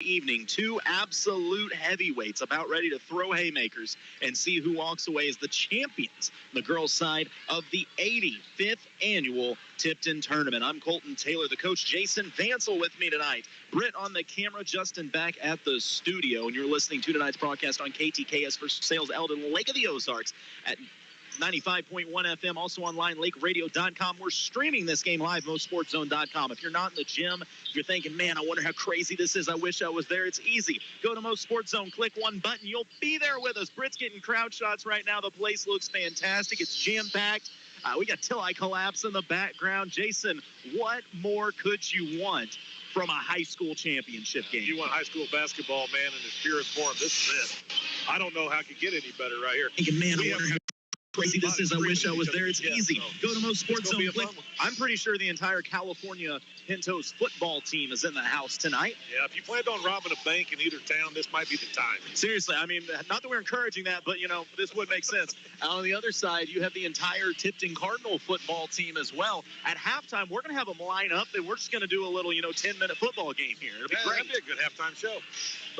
Evening, two absolute heavyweights about ready to throw haymakers and see who walks away as the champions on the girls' side of the 85th annual Tipton tournament. I'm Colton Taylor, the coach. Jason Vansel with me tonight. Britt on the camera, Justin back at the studio, and you're listening to tonight's broadcast on KTKS Versailles, Eldon, Lake of the Ozarks at 95.1 FM, also online, lakeradio.com. We're streaming this game live, MoSportsZone.com. If you're not in the gym, if you're thinking, man, I wonder how crazy this is, I wish I was there, it's easy. Go to MoSportsZone, click one button, you'll be there with us. Britt's getting crowd shots right now. The place looks fantastic. It's jam-packed. We got Till I Collapse in the background. Jason, what more could you want from a high school championship game? You want high school basketball, man, in its purest form. This is it. I don't know how it could get any better right here. Thinking, man, I wonder how crazy this is, I wish I was there. It's easy. Go to MoSportsZone. I'm pretty sure the entire California Pintos football team is in the house tonight. Yeah, if you planned on robbing a bank in either town, this might be the time. Seriously, I mean, not that we're encouraging that, but, you know, this would make sense. On the other side, you have the entire Tipton Cardinal football team as well. At halftime, we're going to have them line up, and we're just going to do a little, 10-minute football game here. It'll be great. That'd be a good halftime show.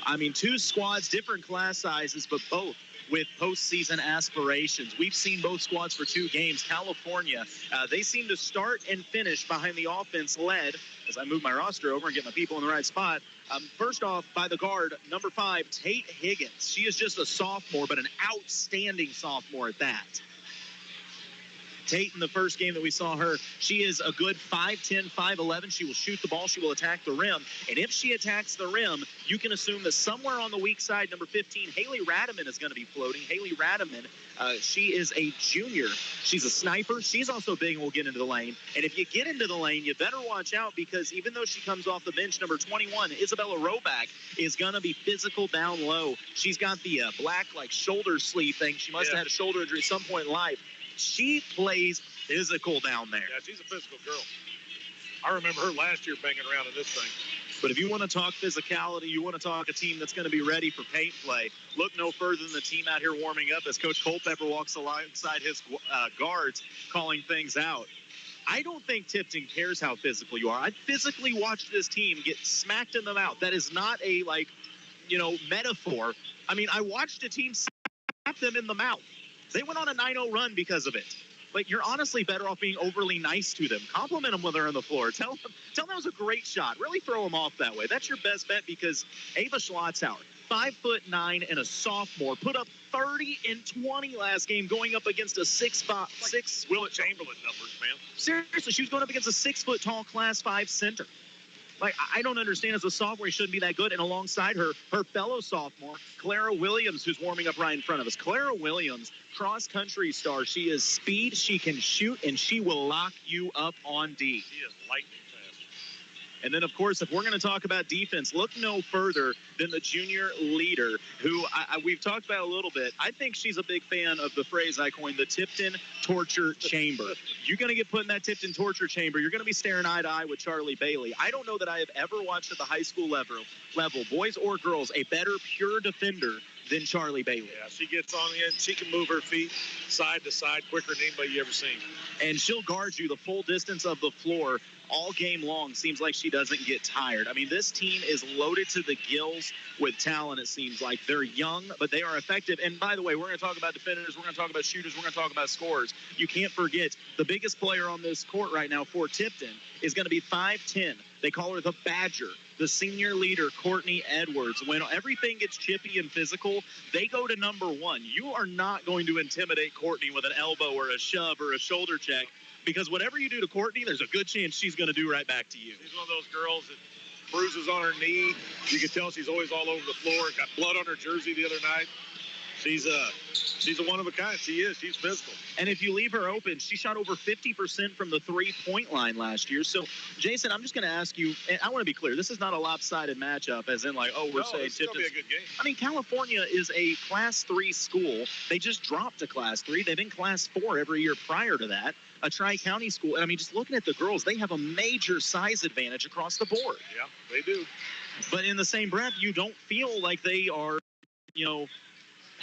I mean, two squads, different class sizes, but both with postseason aspirations. We've seen both squads for two games. California, they seem to start and finish behind the offense led, as I move my roster over and get my people in the right spot. First off, by the guard, number 5, Tate Higgins. She is just a sophomore, but an outstanding sophomore at that. Tate, in the first game that we saw her, she is a good 5'10", 5'11". She will shoot the ball. She will attack the rim. And if she attacks the rim, you can assume that somewhere on the weak side, number 15, Haley Radiman is going to be floating. Haley Radiman, she is a junior. She's a sniper. She's also big and will get into the lane. And if you get into the lane, you better watch out, because even though she comes off the bench, number 21, Isabella Roback, is going to be physical down low. She's got the black, shoulder sleeve thing. She must have had a shoulder injury at some point in life. She plays physical down there. Yeah, she's a physical girl. I remember her last year banging around in this thing. But if you want to talk physicality, you want to talk a team that's going to be ready for paint play, look no further than the team out here warming up as Coach Culpepper walks alongside his guards, calling things out. I don't think Tipton cares how physical you are. I physically watched this team get smacked in the mouth. That is not a, metaphor. I mean, I watched a team slap them in the mouth. They went on a 9-0 run because of it. You're honestly better off being overly nice to them. Compliment them when they're on the floor. Tell them that was a great shot. Really throw them off that way. That's your best bet, because Ava Schlotzauer, 5'9" and a sophomore, put up 30 and 20 last game, going up against a 6'6". Will Chamberlain numbers, man. Seriously, she was going up against a 6-foot-tall Class 5 center. I don't understand, as a sophomore, he shouldn't be that good. And alongside her fellow sophomore, Clara Williams, who's warming up right in front of us. Clara Williams, cross-country star. She is speed, she can shoot, and she will lock you up on D. She is lightning fast. And then, of course, if we're going to talk about defense, look no further than the junior leader, who we've talked about a little bit. I think she's a big fan of the phrase I coined, the Tipton torture chamber. You're going to get put in that Tipton torture chamber. You're going to be staring eye to eye with Charlie Bailey. I don't know that I have ever watched at the high school level, boys or girls, a better pure defender than Charlie Bailey. Yeah, she gets on the end. She can move her feet side to side quicker than anybody you ever seen. And she'll guard you the full distance of the floor all game long. Seems like she doesn't get tired. I mean, this team is loaded to the gills with talent, it seems like. They're young, but they are effective. And by the way, we're going to talk about defenders, we're going to talk about shooters, we're going to talk about scorers. You can't forget the biggest player on this court right now for Tipton is going to be 5'10". They call her the Badger. The senior leader, Courtney Edwards. When everything gets chippy and physical, they go to number 1. You are not going to intimidate Courtney with an elbow or a shove or a shoulder check, because whatever you do to Courtney, there's a good chance she's going to do right back to you. She's one of those girls that bruises on her knee. You can tell she's always all over the floor. Got blood on her jersey the other night. She's a one of a kind. She is. She's physical. And if you leave her open, she shot over 50% from the three-point line last year. So, Jason, I'm just going to ask you, and I want to be clear, this is not a lopsided matchup, as in we're saying Tipton. It's going to be a good game. I mean, California is a Class 3 school. They just dropped to Class 3. They've been Class 4 every year prior to that. A Tri-County school. And, I mean, just looking at the girls, they have a major size advantage across the board. Yeah, they do. But in the same breath, you don't feel like they are,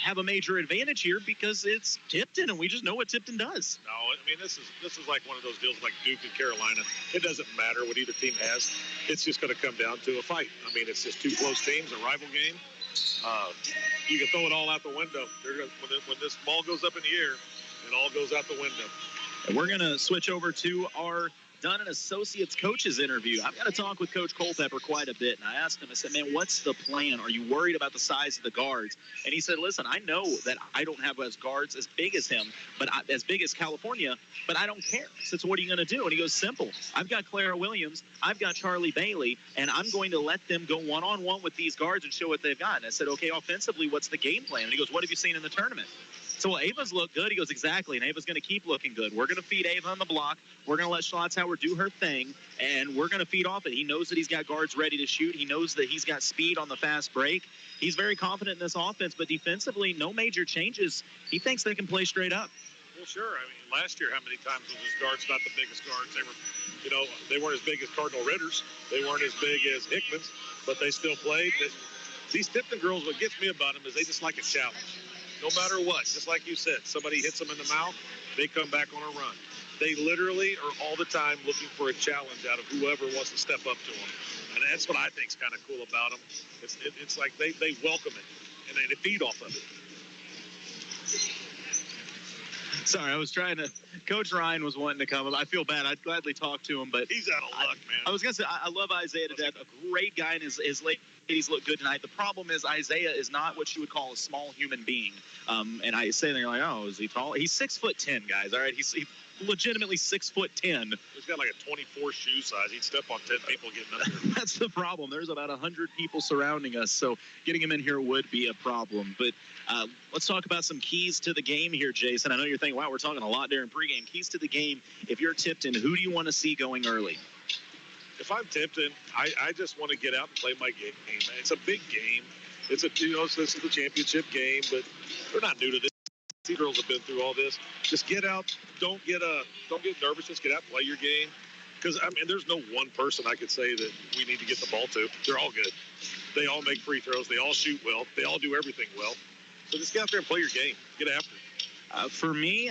have a major advantage here because it's Tipton, and we just know what Tipton does. No, I mean, this is like one of those deals like Duke and Carolina. It doesn't matter what either team has. It's just going to come down to a fight. I mean, it's just two close teams, a rival game. You can throw it all out the window. When this ball goes up in the air, it all goes out the window. And we're going to switch over to our Dunn and Associates coaches interview. I've got to talk with Coach Culpepper quite a bit, and I asked him, I said, man, what's the plan? Are you worried about the size of the guards? And he said, listen, I know that I don't have guards as big as him, but as big as California, but I don't care. I said, so what are you going to do? And he goes, simple. I've got Clara Williams, I've got Charlie Bailey, and I'm going to let them go one-on-one with these guards and show what they've got. And I said, okay, offensively, what's the game plan? And he goes, what have you seen in the tournament? So, well, Ava's looked good. He goes, exactly, and Ava's going to keep looking good. We're going to feed Ava on the block. We're going to let Schlotzhauer do her thing, and we're going to feed off it. He knows that he's got guards ready to shoot. He knows that he's got speed on the fast break. He's very confident in this offense, but defensively, no major changes. He thinks they can play straight up. Well, sure. I mean, last year, how many times was his guards not the biggest guards? They were, they weren't as big as Cardinal Ritters. They weren't as big as Hickman's, but they still played. These Tipton girls, what gets me about them is they just like a challenge. No matter what, just like you said, somebody hits them in the mouth, they come back on a run. They literally are all the time looking for a challenge out of whoever wants to step up to them. And that's what I think is kind of cool about them. It's like they welcome it, and they feed off of it. Sorry, I was trying to – Coach Ryan was wanting to come up. I feel bad. I'd gladly talk to him, but – he's out of luck, man. I was going to say, I love Isaiah to death. A great guy, and his ladies look good tonight. The problem is Isaiah is not what you would call a small human being. And I say, they're like, oh, is he tall? He's 6'10", guys, all right? He's legitimately 6'10". He's got like a 24 shoe size. He'd step on 10 people getting up there. That's the problem. There's about 100 people surrounding us, so getting him in here would be a problem. But let's talk about some keys to the game here, Jason. I know you're thinking, wow, we're talking a lot during pregame. Keys to the game. If you're Tipton, who do you want to see going early? If I'm Tipton, I just want to get out and play my game. It's a big game. This is the championship game, but they're not new to this. These girls have been through all this. Just get out. Don't get nervous. Just get out and play your game. Because, I mean, there's no one person I could say that we need to get the ball to. They're all good. They all make free throws. They all shoot well. They all do everything well. So just get out there and play your game. Get after it. For me,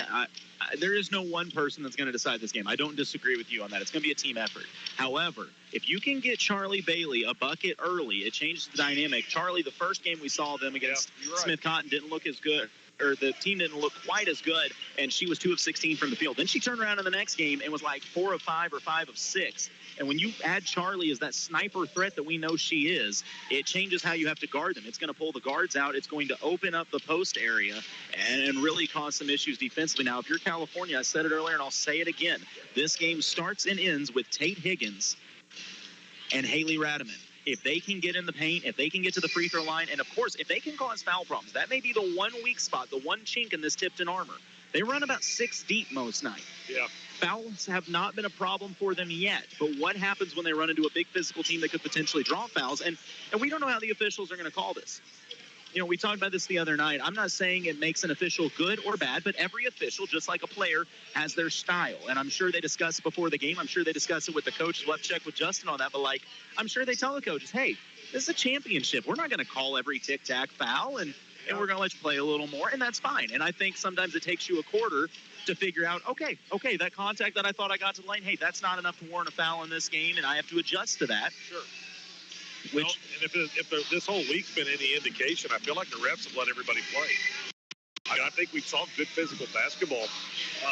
there is no one person that's going to decide this game. I don't disagree with you on that. It's going to be a team effort. However, if you can get Charlie Bailey a bucket early, it changes the dynamic. Charlie, the first game we saw them against Smith Cotton didn't look as good. Or the team didn't look quite as good, and she was 2 of 16 from the field. Then she turned around in the next game and was like 4 of 5 or 5 of 6. And when you add Charlie as that sniper threat that we know she is, it changes how you have to guard them. It's going to pull the guards out. It's going to open up the post area and really cause some issues defensively. Now, if you're California, I said it earlier, and I'll say it again, this game starts and ends with Tate Higgins and Haley Radiman. If they can get in the paint, if they can get to the free throw line, and, of course, if they can cause foul problems, that may be the one weak spot, the one chink in this Tipton armor. They run about 6 deep most nights. Yeah. Fouls have not been a problem for them yet, but what happens when they run into a big physical team that could potentially draw fouls? And we don't know how the officials are going to call this. We talked about this the other night. I'm not saying it makes an official good or bad, but every official, just like a player, has their style. And I'm sure they discuss it before the game. I'm sure they discuss it with the coaches. We'll have to check with Justin on that. But, I'm sure they tell the coaches, hey, this is a championship. We're not going to call every tic-tac foul, and we're going to let you play a little more, and that's fine. And I think sometimes it takes you a quarter to figure out, okay, that contact that I thought I got to the lane, hey, that's not enough to warrant a foul in this game, and I have to adjust to that. Sure. And if this whole week's been any indication, I feel like the refs have let everybody play. I think we saw good physical basketball.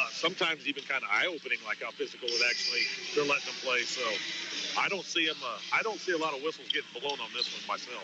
Sometimes even kind of eye-opening, like how physical they're letting them play. So I don't see them. I don't see a lot of whistles getting blown on this one myself.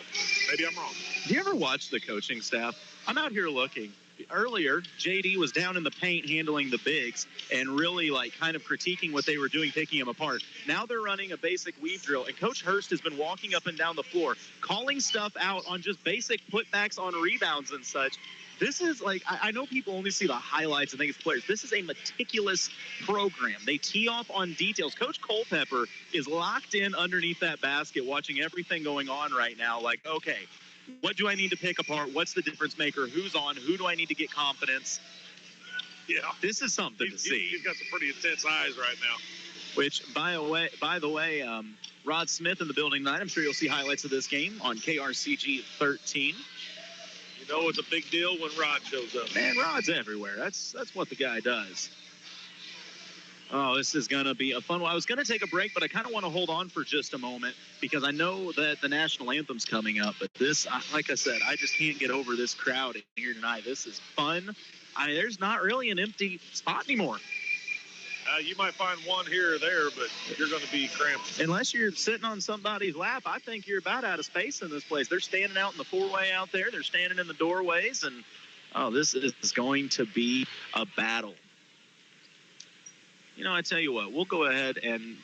Maybe I'm wrong. Do you ever watch the coaching staff? I'm out here looking. Earlier, JD was down in the paint handling the bigs and really kind of critiquing what they were doing, taking them apart. Now they're running a basic weave drill, and Coach Hurst has been walking up and down the floor, calling stuff out on just basic putbacks on rebounds and such. This is I know people only see the highlights and think it's players. This is a meticulous program. They tee off on details. Coach Culpepper is locked in underneath that basket watching everything going on right now. Okay, what do I need to pick apart? What's the difference maker? Who's on? Who do I need to get confidence? Yeah. This is something to see. He's got some pretty intense eyes right now. Which, by the way, Rod Smith in the building tonight. I'm sure you'll see highlights of this game on KRCG 13. You know it's a big deal when Rod shows up. Man, Rod's everywhere. That's what the guy does. Oh, this is going to be a fun one. I was going to take a break, but I kind of want to hold on for just a moment because I know that the national anthem's coming up. But this, like I said, I just can't get over this crowd here tonight. This is fun. There's not really an empty spot anymore. You might find one here or there, but you're going to be cramped. Unless you're sitting on somebody's lap, I think you're about out of space in this place. They're standing out in the four-way out there. They're standing in the doorways. And, this is going to be a battle. You know, I tell you what, we'll go ahead and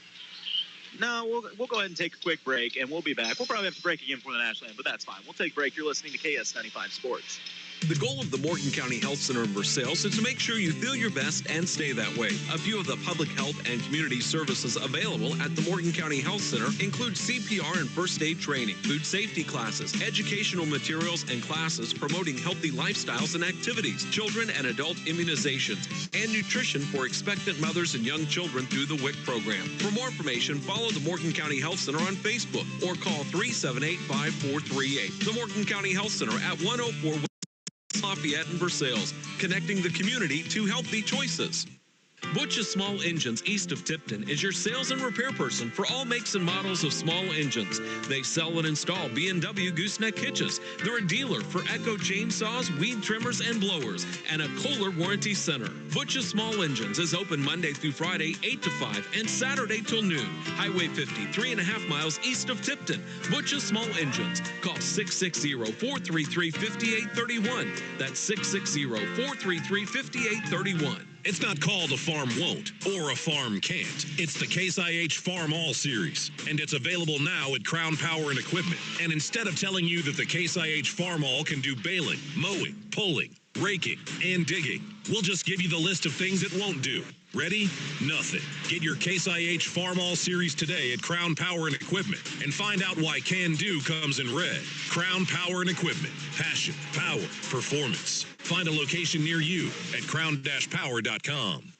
we'll go ahead and take a quick break, and we'll be back. We'll probably have to break again for the national anthem, but that's fine. We'll take a break. You're listening to KS95 Sports. The goal of the Morgan County Health Center in Versailles is to make sure you feel your best and stay that way. A few of the public health and community services available at the Morgan County Health Center include CPR and first aid training, food safety classes, educational materials and classes promoting healthy lifestyles and activities, children and adult immunizations, and nutrition for expectant mothers and young children through the WIC program. For more information, follow the Morgan County Health Center on Facebook or call 378-5438. The Morgan County Health Center at 104 Lafayette and Versailles, connecting the community to healthy choices. Butch's Small Engines east of Tipton is your sales and repair person for all makes and models of small engines. They sell and install B&W gooseneck hitches. They're a dealer for Echo chainsaws, weed trimmers, and blowers, and a Kohler warranty center. Butch's Small Engines is open Monday through Friday, 8 to 5, and Saturday till noon. Highway 50, 3.5 miles east of Tipton. Butch's Small Engines. Call 660-433-5831. That's 660-433-5831. It's not called a farm won't or a farm can't. It's the Case IH Farm All Series, and it's available now at Crown Power and Equipment. And instead of telling you that the Case IH Farm All can do baling, mowing, pulling, raking, and digging, we'll just give you the list of things it won't do. Ready? Nothing. Get your Case IH Farm All Series today at Crown Power and Equipment and find out why Can Do comes in red. Crown Power and Equipment. Passion, power, performance. Find a location near you at crown-power.com.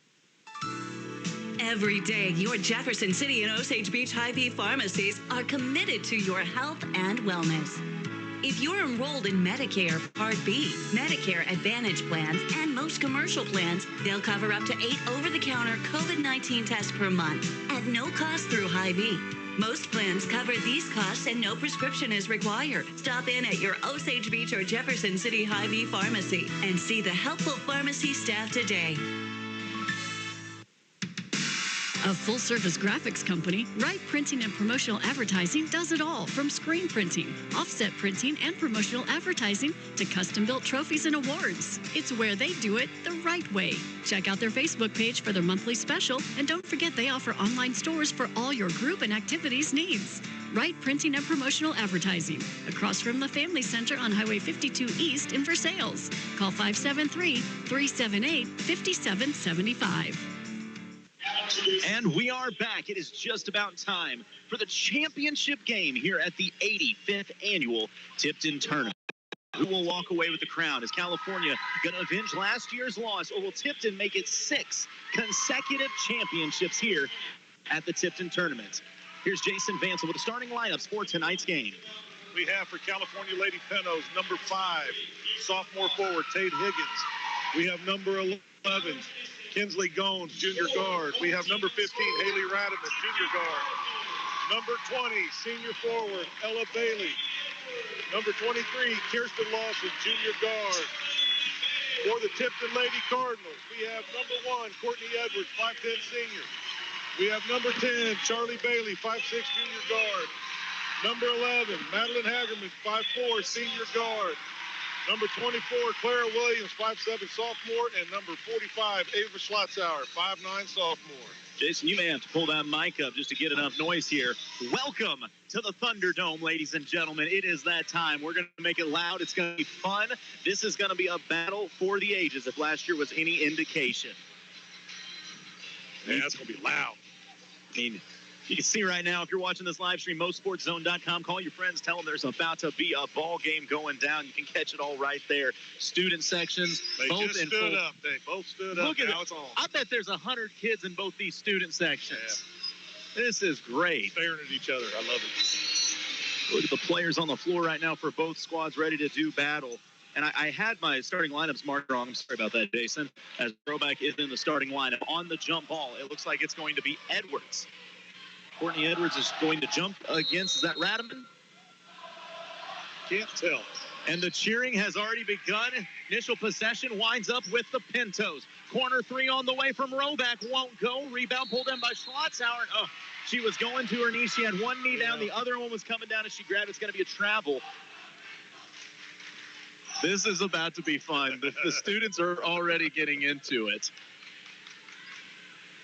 Every day, your Jefferson City and Osage Beach Hy-Vee pharmacies are committed to your health and wellness. If you're enrolled in Medicare Part B, Medicare Advantage plans, and most commercial plans, they'll cover up to 8 over-the-counter COVID-19 tests per month at no cost through Hy-Vee. Most plans cover these costs and no prescription is required. Stop in at your Osage Beach or Jefferson City Hy-Vee pharmacy and see the helpful pharmacy staff today. A full-service graphics company, Wright Printing and Promotional Advertising does it all, from screen printing, offset printing, and promotional advertising to custom-built trophies and awards. It's where they do it the right way. Check out their Facebook page for their monthly special, and don't forget they offer online stores for all your group and activities needs. Wright Printing and Promotional Advertising, across from the Family Center on Highway 52 East in Versailles. Call 573-378-5775. And we are back. It is just about time for the championship game here at the 85th annual Tipton Tournament. Who will walk away with the crown? Is California going to avenge last year's loss, or will Tipton make it 6 consecutive championships here at the Tipton Tournament? Here's Jason Vansel with the starting lineups for tonight's game. We have for California Lady Pennos, number 5, sophomore forward Tate Higgins. We have number 11, Kinsley Gones, junior guard. We have number 15, Haley Radiman, junior guard. Number 20, senior forward, Ella Bailey. Number 23, Kirsten Lawson, junior guard. For the Tipton Lady Cardinals, we have number 1, Courtney Edwards, 5'10", senior. We have number 10, Charlie Bailey, 5'6", junior guard. Number 11, Madeline Hagerman, 5'4", senior guard. Number 24, Clara Williams, 5'7", sophomore. And number 45, Ava Schlotzauer, 5'9", sophomore. Jason, you may have to pull that mic up just to get enough noise here. Welcome to the Thunderdome, ladies and gentlemen. It is that time. We're going to make it loud. It's going to be fun. This is going to be a battle for the ages, if last year was any indication. Man, that's going to be loud. I mean, you can see right now, if you're watching this live stream, MoSportsZone.com, call your friends, tell them there's about to be a ball game going down. You can catch it all right there. Student sections. They both just in stood full. up. They both stood up. Look at now it. It's on. I bet there's 100 kids in both these student sections. Yeah. This is great. Staring at each other. I love it. Look at the players on the floor right now for both squads ready to do battle. And I had my starting lineups marked wrong. I'm sorry about that, Jason. As Roback is in the starting lineup on the jump ball, it looks like it's going to be Edwards. Courtney Edwards is going to jump against, is that Radaman? Can't tell. And the cheering has already begun. Initial possession winds up with the Pintos. Corner three on the way from Roback. Won't go. Rebound pulled in by Schlotzauer. Oh, she was going to her knee. She had one knee down. The other one was coming down as she grabbed. It's going to be a travel. This is about to be fun. The students are already getting into it.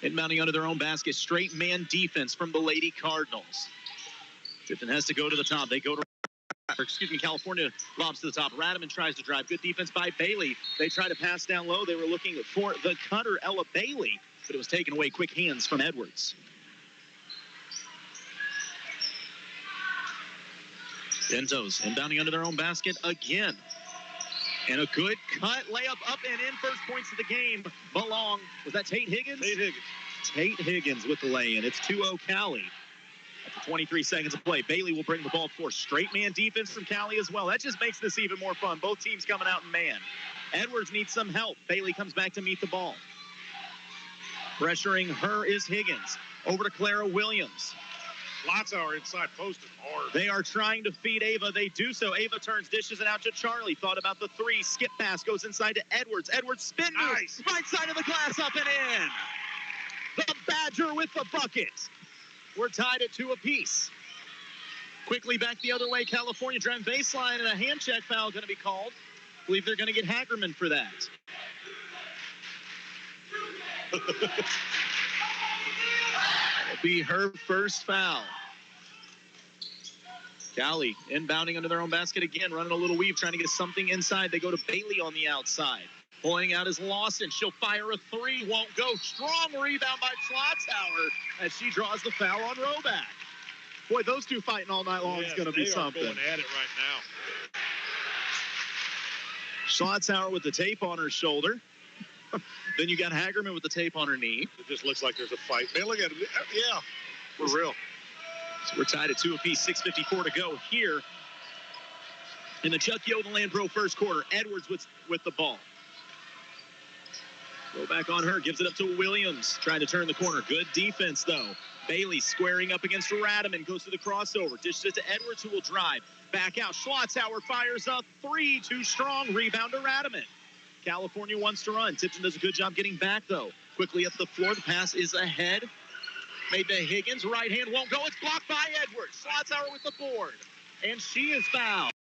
Inbounding under their own basket. Straight man defense from the Lady Cardinals. Tipton has to go to the top. They go to, California lobs to the top. Radaman tries to drive. Good defense by Bailey. They try to pass down low. They were looking for the cutter, Ella Bailey, but it was taken away. Quick hands from Edwards. Pintos inbounding under their own basket again. And a good cut, layup up and in. First points of the game belong. Was that Tate Higgins? Tate Higgins. Tate Higgins with the lay-in. It's 2-0 Cali. After 23 seconds of play, Bailey will bring the ball for straight man defense from Cali as well. That just makes this even more fun. Both teams coming out in man. Edwards needs some help. Bailey comes back to meet the ball. Pressuring her is Higgins. Over to Clara Williams. Schlotzauer inside post is hard. They are trying to feed Ava. They do so. Ava turns, dishes it out to Charlie. Thought about the three. Skip pass goes inside to Edwards. Edwards spin move. Nice. Right side of the glass, up and in. The Badger with the bucket. We're tied at 2 apiece. Quickly back the other way. California driving baseline, and a hand check foul going to be called. I believe they're going to get Hagerman for that. It'll be her first foul. Cali inbounding under their own basket again, running a little weave, trying to get something inside. They go to Bailey on the outside. Pulling out is Lawson. She'll fire a three, won't go. Strong rebound by Schlotzauer as she draws the foul on Roback. Boy, those two fighting all night long is going to be something. They are going at it right now. Schlotzauer with the tape on her shoulder. Then you got Hagerman with the tape on her knee. It just looks like there's a fight. Man, look at it. Yeah, for real. So we're tied at 2 apiece, 6:54 to go here in the Chuck Yoden Landpro first quarter. Edwards with the ball. Go back on her, gives it up to Williams, trying to turn the corner. Good defense, though. Bailey squaring up against Radaman, goes to the crossover. Dishes it to Edwards, who will drive. Back out. Schlotzauer fires a three, too strong. Rebound to Radaman. California wants to run. Tipton does a good job getting back, though. Quickly up the floor. The pass is ahead. Made to Higgins. Right hand won't go. It's blocked by Edwards. Schlotzauer with the board. And she is fouled.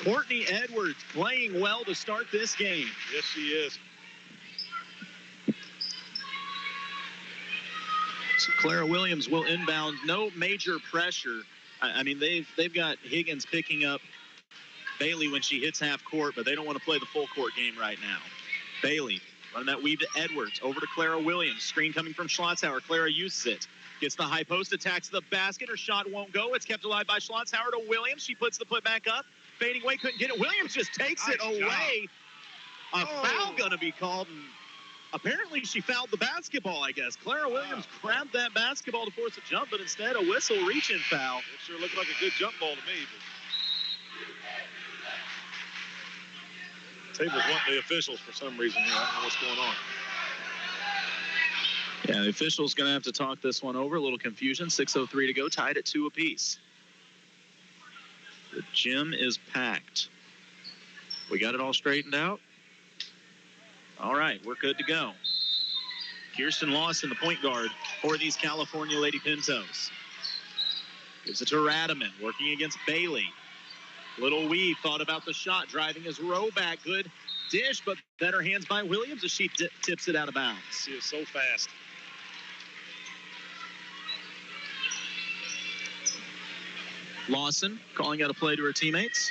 Courtney Edwards playing well to start this game. Yes, she is. So Clara Williams will inbound. No major pressure. I mean, they've got Higgins picking up Bailey when she hits half court, but they don't want to play the full court game right now. Bailey running that weave to Edwards. Over to Clara Williams. Screen coming from Schlotzauer. Clara uses it. Gets the high post, attacks the basket. Her shot won't go. It's kept alive by Schlotzauer to Williams. She puts the putback up. Fading away, couldn't get it. Williams just takes it away. A foul going to be called. And apparently she fouled the basketball, I guess. Clara Williams grabbed that basketball to force a jump, but instead a whistle reaching foul. It sure looked like a good jump ball to me. But Table's wanting the officials for some reason here. I don't know what's going on. Yeah, the official's going to have to talk this one over. A little confusion. 6:03 to go, tied at 2 apiece. The gym is packed. We got it all straightened out? All right, we're good to go. Kirsten Lawson, the point guard for these California Lady Pintos. Gives it to Radaman, working against Bailey. Little weave, thought about the shot, driving his Roback. Good dish, but better hands by Williams as she tips it out of bounds. She is so fast. Lawson calling out a play to her teammates.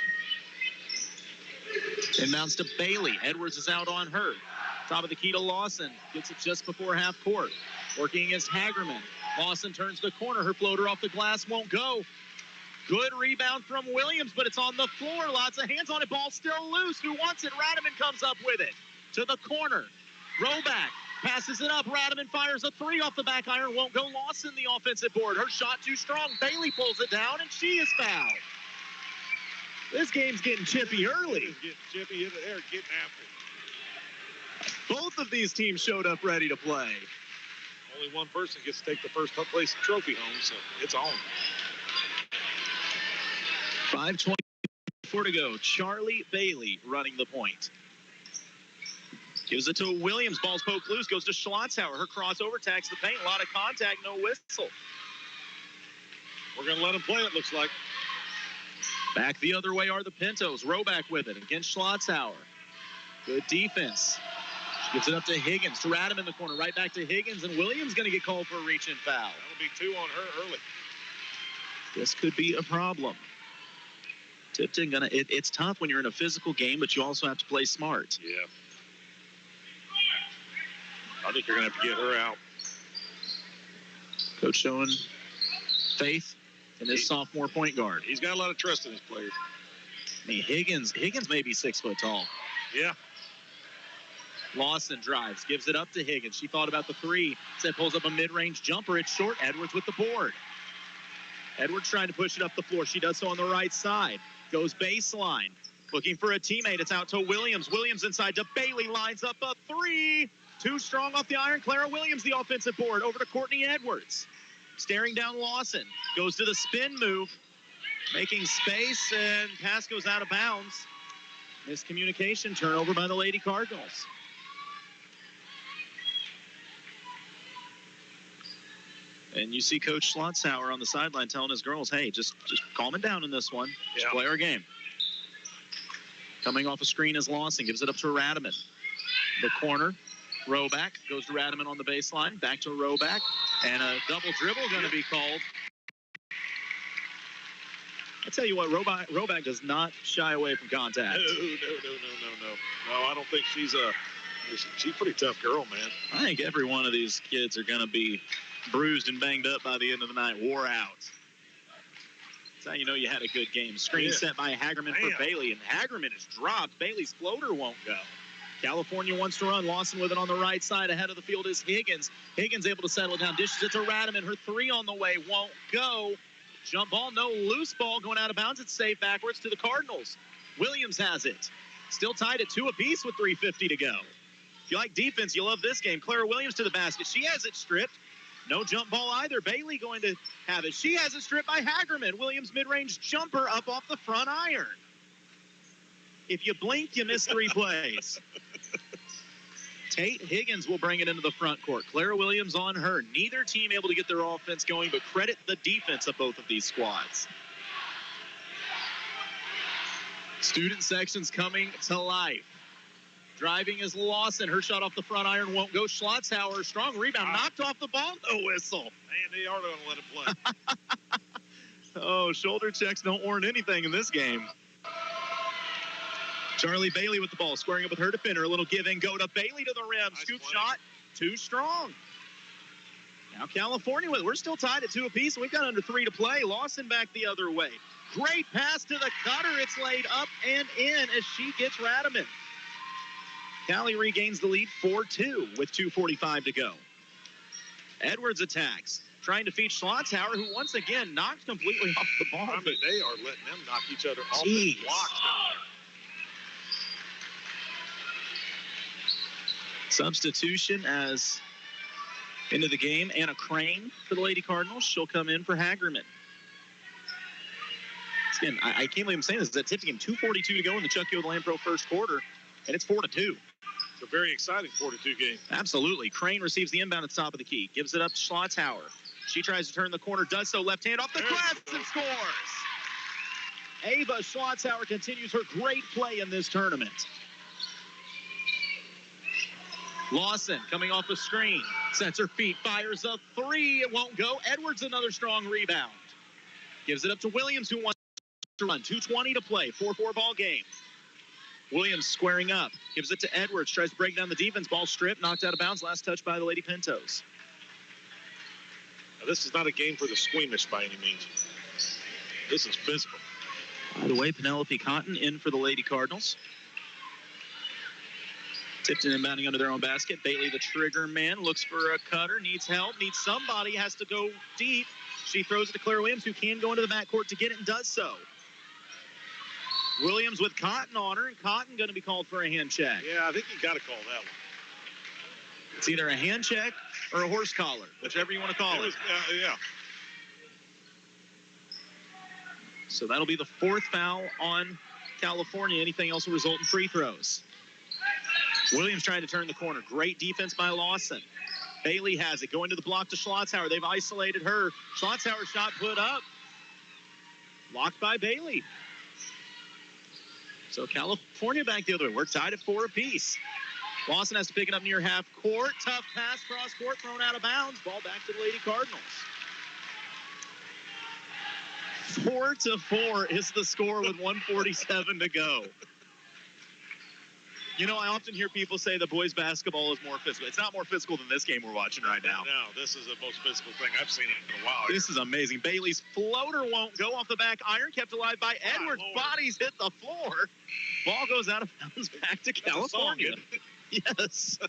Inbounds to Bailey. Edwards is out on her. Top of the key to Lawson. Gets it just before half court. Working against Hagerman. Lawson turns the corner. Her floater off the glass won't go. Good rebound from Williams, but it's on the floor. Lots of hands on it. Ball still loose. Who wants it? Radaman comes up with it. To the corner. Roback passes it up. Radaman fires a three off the back iron. Won't go. Lawson the offensive board. Her shot too strong. Bailey pulls it down, and she is fouled. This game's getting chippy early. It's getting chippy in the air, getting after it. Both of these teams showed up ready to play. Only one person gets to take the first place trophy home, so it's on. 5:24 to go. Charlie Bailey running the point. Gives it to Williams. Ball's poked loose. Goes to Schlotzhauer. Her crossover tags the paint. A lot of contact. No whistle. We're going to let them play, it looks like. Back the other way are the Pintos. Roback with it against Schlotzhauer. Good defense. She gives it up to Higgins. To Radham in the corner. Right back to Higgins. And Williams going to get called for a reach-in foul. That'll be 2 on her early. This could be a problem. Tipton it's tough when you're in a physical game, but you also have to play smart. Yeah. I think you're going to have to get her out. Coach showing faith in his sophomore point guard. He's got a lot of trust in his players. I mean, Higgins may be 6 foot tall. Yeah. Lawson drives, gives it up to Higgins. She thought about the three. Instead pulls up a mid-range jumper. It's short. Edwards with the board. Edwards trying to push it up the floor. She does so on the right side. Goes baseline. Looking for a teammate. It's out to Williams. Williams inside to Bailey. Lines up a three. Too strong off the iron. Clara Williams, the offensive board. Over to Courtney Edwards. Staring down Lawson. Goes to the spin move. Making space, and pass goes out of bounds. Miscommunication. Turnover by the Lady Cardinals. And you see Coach Schlotzhauer on the sideline telling his girls, hey, just calm it down in this one. Just play our game. Coming off a screen is Lawson. Gives it up to Radaman. The corner. Roback goes to Radaman on the baseline. Back to Roback. And a double dribble going to be called. I tell you what, Roback does not shy away from contact. No, I don't think she's a pretty tough girl, man. I think every one of these kids are going to be bruised and banged up by the end of the night, wore out. That's how you know you had a good game. Screen set by Hagerman for Bailey, and Hagerman is dropped. Bailey's floater won't go. California wants to run. Lawson with it on the right side. Ahead of the field is Higgins. Higgins able to settle it down. Dishes it to Radaman. Her three on the way. Won't go. Jump ball, no loose ball going out of bounds. It's saved backwards to the Cardinals. Williams has it. Still tied at 2 apiece with 3:50 to go. If you like defense, you love this game. Clara Williams to the basket. She has it stripped. No jump ball either. Bailey going to have it. She has it stripped by Hagerman. Williams mid-range jumper up off the front iron. If you blink, you miss 3 plays. Tate Higgins will bring it into the front court. Clara Williams on her. Neither team able to get their offense going, but credit the defense of both of these squads. Student sections coming to life. Driving is Lawson. Her shot off the front iron won't go. Schlotzhauer, strong rebound, knocked off the ball. No whistle. Man, they are going to let it play. Oh, shoulder checks don't warrant anything in this game. Charlie Bailey with the ball, squaring up with her defender. A little give and go to Bailey to the rim. Nice Scoop play. shot, too strong. Now California with it. We're still tied at 2 apiece. We've got under 3 to play. Lawson back the other way. Great pass to the cutter. It's laid up and in as she gets Radaman. Cali regains the lead 4-2 with 2:45 to go. Edwards attacks, trying to feed Schlotzhauer, who once again knocked completely off the ball. I mean, they are letting them knock each other off the blocks down there. Substitution as into the game. Anna Crane for the Lady Cardinals. She'll come in for Hagerman. Again, I can't believe I'm saying this. It's a Tipton game. 2:42 to go in the Chucky O'Land Pro first quarter, and it's 4-2. It's a very exciting 4-2 game. Absolutely. Crane receives the inbound at the top of the key. Gives it up to Schlotzhauer. She tries to turn the corner, does so left hand off the glass and scores. Ava Schlotzhauer continues her great play in this tournament. Lawson coming off the screen. Sets her feet, fires a three. It won't go. Edwards another strong rebound. Gives it up to Williams, who wants to run. 2:20 to play. 4-4 ball game. Williams squaring up. Gives it to Edwards. Tries to break down the defense. Ball stripped. Knocked out of bounds. Last touch by the Lady Pintos. Now, this is not a game for the squeamish by any means. This is physical. By the way, Penelope Cotton in for the Lady Cardinals. Tipton inbounding under their own basket. Bailey, the trigger man, looks for a cutter. Needs help. Needs somebody. Has to go deep. She throws it to Clara Williams, who can go into the backcourt to get it and does so. Williams with Cotton on her, and Cotton going to be called for a hand check. Yeah, I think you got to call that one. It's either a hand check or a horse collar, whichever you want to call it. Yeah. So that'll be the 4th foul on California. Anything else will result in free throws. Williams trying to turn the corner. Great defense by Lawson. Bailey has it. Going to the block to Schlotzhauer. They've isolated her. Schlotzhauer shot put up. Blocked by Bailey. So California back the other way. We're tied at 4 apiece. Lawson has to pick it up near half court. Tough pass cross court, thrown out of bounds. Ball back to the Lady Cardinals. 4-4 is the score with 1:47 to go. You know, I often hear people say the boys' basketball is more physical. It's not more physical than this game we're watching right now. No, this is the most physical thing I've seen in a while. This is amazing. Bailey's floater won't go off the back iron, kept alive by Edwards. Bodies hit the floor. Ball goes out of bounds back to California. Yes.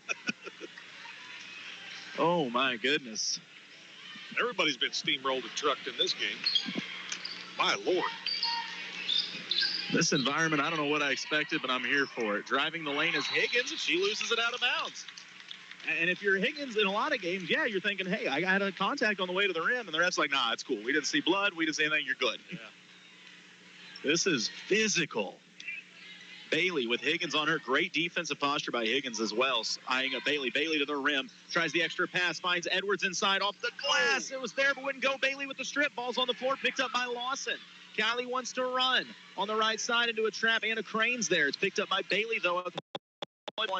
Oh, my goodness. Everybody's been steamrolled and trucked in this game. My Lord. This environment, I don't know what I expected, but I'm here for it. Driving the lane is Higgins, and she loses it out of bounds. And if you're Higgins in a lot of games, yeah, you're thinking, hey, I had a contact on the way to the rim, and the ref's like, nah, it's cool. We didn't see blood. We didn't see anything. You're good. Yeah. This is physical. Bailey with Higgins on her. Great defensive posture by Higgins as well. Eyeing up Bailey. Bailey to the rim. Tries the extra pass. Finds Edwards inside off the glass. It was there but wouldn't go. Bailey with the strip. Ball's on the floor. Picked up by Lawson. Callie wants to run on the right side into a trap. Anna Crane's there. It's picked up by Bailey, though.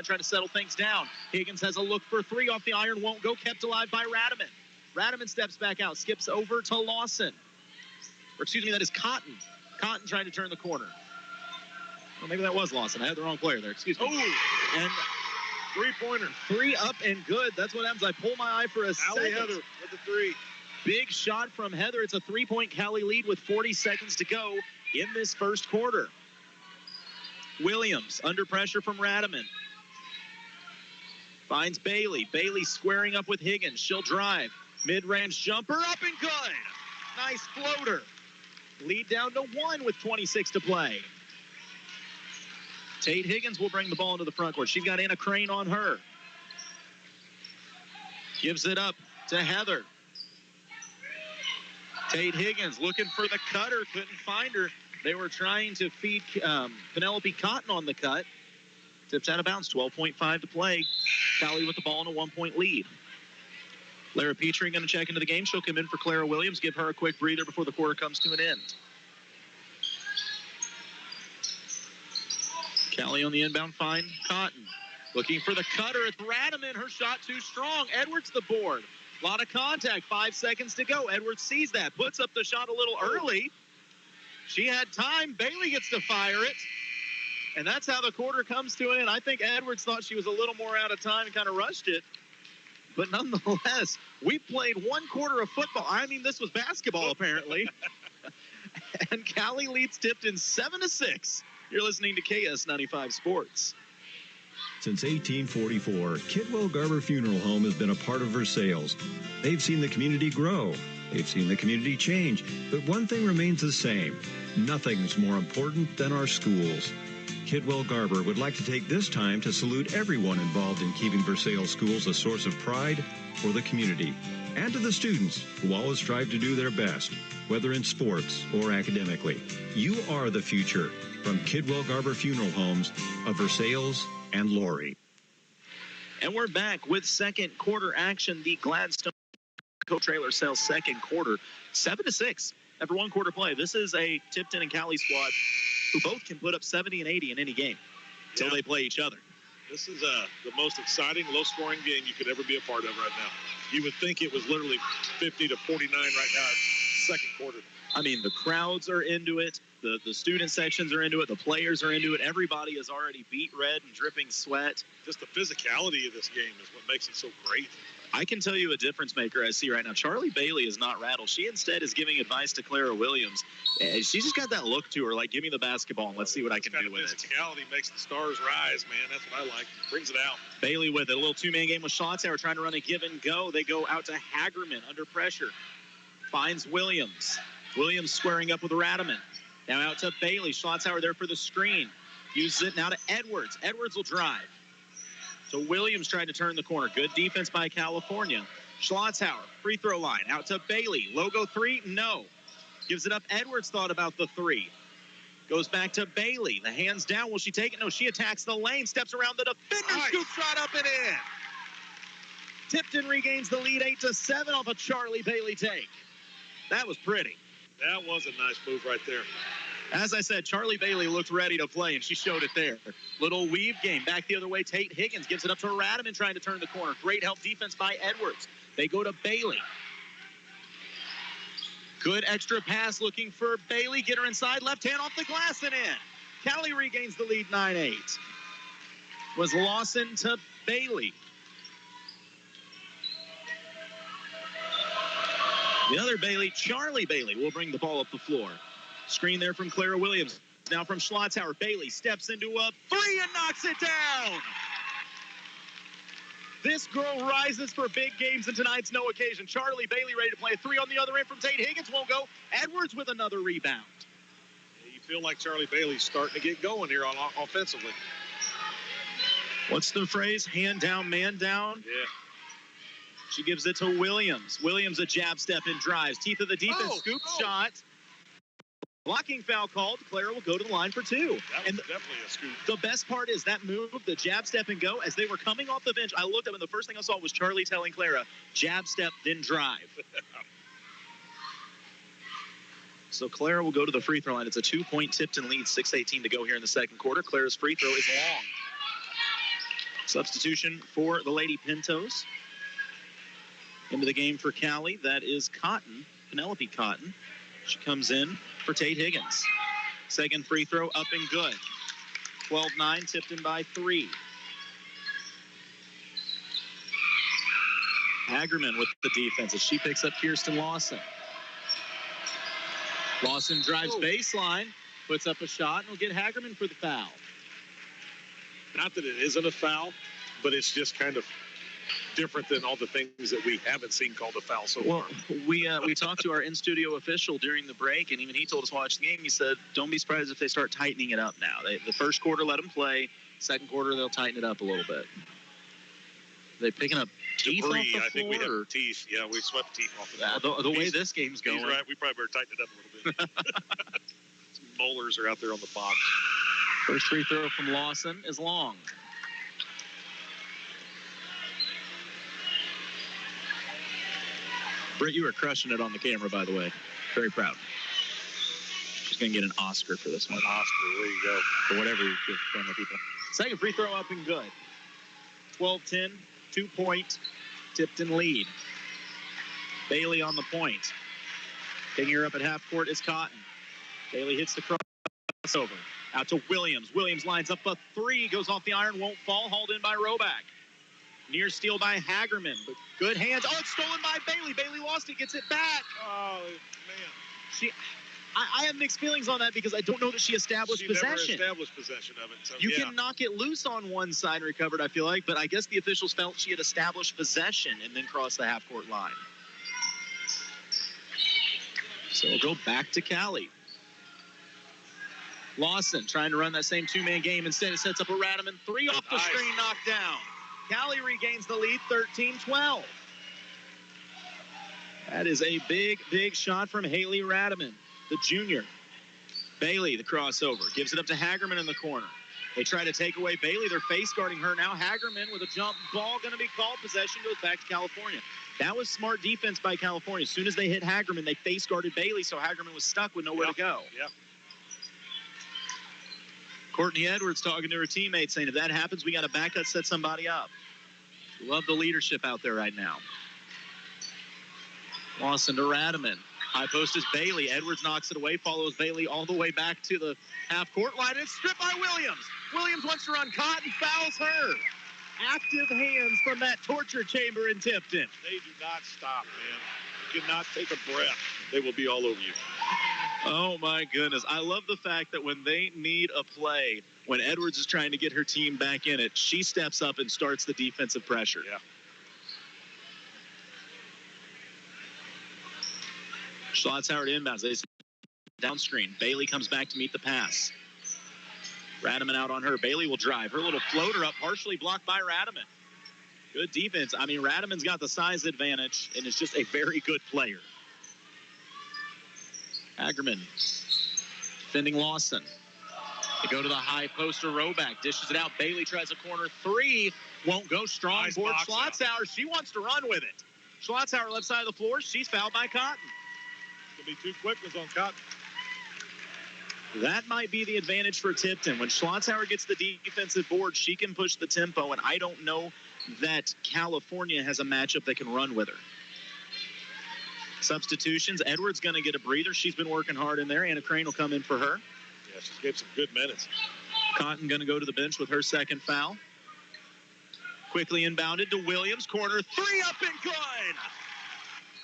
Trying to settle things down. Higgins has a look for 3 off the iron. Won't go. Kept alive by Radaman. Radaman steps back out. Skips over to Lawson. Or excuse me, that is Cotton. Cotton trying to turn the corner. Well, maybe that was Lawson. I had the wrong player there. Excuse me. Oh, and 3-pointer. 3 up and good. That's what happens. I pull my eye for a second. Heather with the 3. Big shot from Heather. It's a 3-point Cali lead with 40 seconds to go in this first quarter. Williams under pressure from Radaman. Finds Bailey. Bailey squaring up with Higgins. She'll drive. Mid-range jumper up and good. Nice floater. Lead down to 1 with 26 to play. Tate Higgins will bring the ball into the front court. She's got Anna Crane on her. Gives it up to Heather. Tate Higgins looking for the cutter. Couldn't find her. They were trying to feed Penelope Cotton on the cut. Tips out of bounds. 12.5 to play. Cali with the ball in a 1-point lead. Lara Petrie going to check into the game. She'll come in for Clara Williams. Give her a quick breather before the quarter comes to an end. Cali on the inbound, find Cotton. Looking for the cutter. It's Radaman. Her shot too strong. Edwards the board. A lot of contact. 5 seconds to go. Edwards sees that. Puts up the shot a little early. She had time. Bailey gets to fire it. And that's how the quarter comes to an end. I think Edwards thought she was a little more out of time and kind of rushed it. But nonetheless, we played 1 quarter of football. I mean, this was basketball, apparently. And Cali leads Tipton 7-6. You're listening to KS95 Sports. Since 1844, Kidwell Garber Funeral Home has been a part of Versailles. They've seen the community grow. They've seen the community change. But one thing remains the same. Nothing's more important than our schools. Kidwell Garber would like to take this time to salute everyone involved in keeping Versailles schools a source of pride for the community, and to the students who always strive to do their best, whether in sports or academically. You are the future. From Kidwell Garber Funeral Homes of Versailles and Laurie. And we're back with second quarter action. The Gladstone Co-Trailer Sales second quarter, 7-6 after 1 quarter play. This is a Tipton and Cali squad who both can put up 70 and 80 in any game until they play each other. This is the most exciting, low-scoring game you could ever be a part of right now. You would think it was literally 50 to 49 right now, second quarter. I mean, the crowds are into it. The student sections are into it. The players are into it. Everybody is already beat red and dripping sweat. Just the physicality of this game is what makes it so great. I can tell you a difference maker I see right now. Charlie Bailey is not rattled. She instead is giving advice to Clara Williams. She's just got that look to her, like, give me the basketball and let's see what I can do with it. Physicality makes the stars rise, man. That's what I like. Brings it out. Bailey with it. A little 2-man game with Schlotzhauer trying to run a give and go. They go out to Hagerman under pressure. Finds Williams. Williams squaring up with Radaman. Now out to Bailey. Schlotzhauer there for the screen. Uses it now to Edwards. Edwards will drive. So Williams trying to turn the corner. Good defense by California. Schlotzhauer, free throw line. Out to Bailey. Logo three? No. Gives it up. Edwards thought about the three. Goes back to Bailey. The hands down. Will she take it? No, she attacks the lane. Steps around the defender. Scoop shot up and in. Tipton regains the lead 8-7 off a Charlie Bailey take. That was pretty. That was a nice move right there. As I said, Charlie Bailey looked ready to play, and she showed it there. Little weave game. Back the other way, Tate Higgins gives it up to Radaman trying to turn the corner. Great help defense by Edwards. They go to Bailey. Good extra pass looking for Bailey. Get her inside. Left hand off the glass and in. Cali regains the lead 9-8. Was Lawson to Bailey. The other Bailey, Charlie Bailey, will bring the ball up the floor. Screen there from Clara Williams. Now from Schlotzhauer. Bailey steps into a three and knocks it down. This girl rises for big games, and tonight's no occasion. Charlie Bailey ready to play a three on the other end from Tate Higgins. Won't go. Edwards with another rebound. You feel like Charlie Bailey's starting to get going here on offensively. What's the phrase? Hand down, man down? Yeah. She gives it to Williams. Williams a jab step and drives. Teeth of the defense. Scoop shot. Blocking foul called. Clara will go to the line for two. That was definitely a scoop. The best part is that move, the jab step and go, as they were coming off the bench, I looked up and the first thing I saw was Charlie telling Clara, jab step, then drive. So Clara will go to the free throw line. It's a 2-point Tipton lead, 6:18 to go here in the second quarter. Clara's free throw is long. Substitution for the Lady Pintos. Into the game for Cali, that is Cotton, Penelope Cotton. She comes in for Tate Higgins. Second free throw up and good. 12-9, Tipton by 3. Hagerman with the defense as she picks up Kirsten Lawson. Lawson drives baseline, puts up a shot, and will get Hagerman for the foul. Not that it isn't a foul, but it's just kind of different than all the things that we haven't seen called a foul so far. We talked to our in-studio official during the break, and even he told us to watch the game. He said, don't be surprised if they start tightening it up now. The first quarter, let them play. Second quarter, they'll tighten it up a little bit. They picking up teeth off the floor? I think we have teeth. Yeah, we swept teeth off the floor. The way this game's going. He's right. We probably better tighten it up a little bit. Some molars are out there on the box. First free throw from Lawson is long. Britt, you were crushing it on the camera, by the way. Very proud. She's going to get an Oscar for this one. An Oscar, there you go. For whatever you give camera people. Second free throw up and good. 12-10, 2-point Tipton lead. Bailey on the point. Taking her up at half court is Cotton. Bailey hits the crossover. Out to Williams. Williams lines up a three. Goes off the iron, won't fall. Hauled in by Roback. Near steal by Hagerman, but good hands. Oh, it's stolen by Bailey. Bailey lost it, gets it back. Oh, man. I have mixed feelings on that because I don't know that she established possession. She never established possession of it. So, you can knock it loose on one side and recovered, I feel like, but I guess the officials felt she had established possession and then crossed the half-court line. So we'll go back to Cali. Lawson trying to run that same two-man game. Instead, it sets up a Radaman three off the screen, knocked down. Cali regains the lead, 13-12. That is a big, big shot from Haley Radaman, the junior. Bailey, the crossover, gives it up to Hagerman in the corner. They try to take away Bailey. They're face guarding her now. Hagerman with a jump ball going to be called. Possession goes back to California. That was smart defense by California. As soon as they hit Hagerman, they face guarded Bailey, so Hagerman was stuck with nowhere to go. Yeah. Courtney Edwards talking to her teammates saying, if that happens, we got to back up, set somebody up. Love the leadership out there right now. Lawson to Radaman. High post is Bailey. Edwards knocks it away, follows Bailey all the way back to the half-court line. It's stripped by Williams. Williams wants to run. Cotton fouls her. Active hands from that torture chamber in Tipton. They do not stop, man. You cannot take a breath. They will be all over you. Oh, my goodness. I love the fact that when they need a play, when Edwards is trying to get her team back in it, she steps up and starts the defensive pressure. Yeah. Schlotzhauer inbounds. They down screen. Bailey comes back to meet the pass. Radaman out on her. Bailey will drive. Her little floater up, partially blocked by Radaman. Good defense. I mean, Radaman's got the size advantage, and is just a very good player. Hagerman defending Lawson. They go to the high poster. Roback dishes it out. Bailey tries a corner three. Won't go strong. Nice Board box Schlotzauer. She wants to run with it. Schlotzauer left side of the floor. She's fouled by Cotton. Could be 2 quick ones on Cotton. That might be the advantage for Tipton. When Schlotzauer gets the defensive board, she can push the tempo, and I don't know that California has a matchup that can run with her. Substitutions. Edwards going to get a breather. She's been working hard in there. Anna Crane will come in for her. Yeah, she's gave some good minutes. Cotton going to go to the bench with her second foul. Quickly inbounded to Williams. Corner three up and good.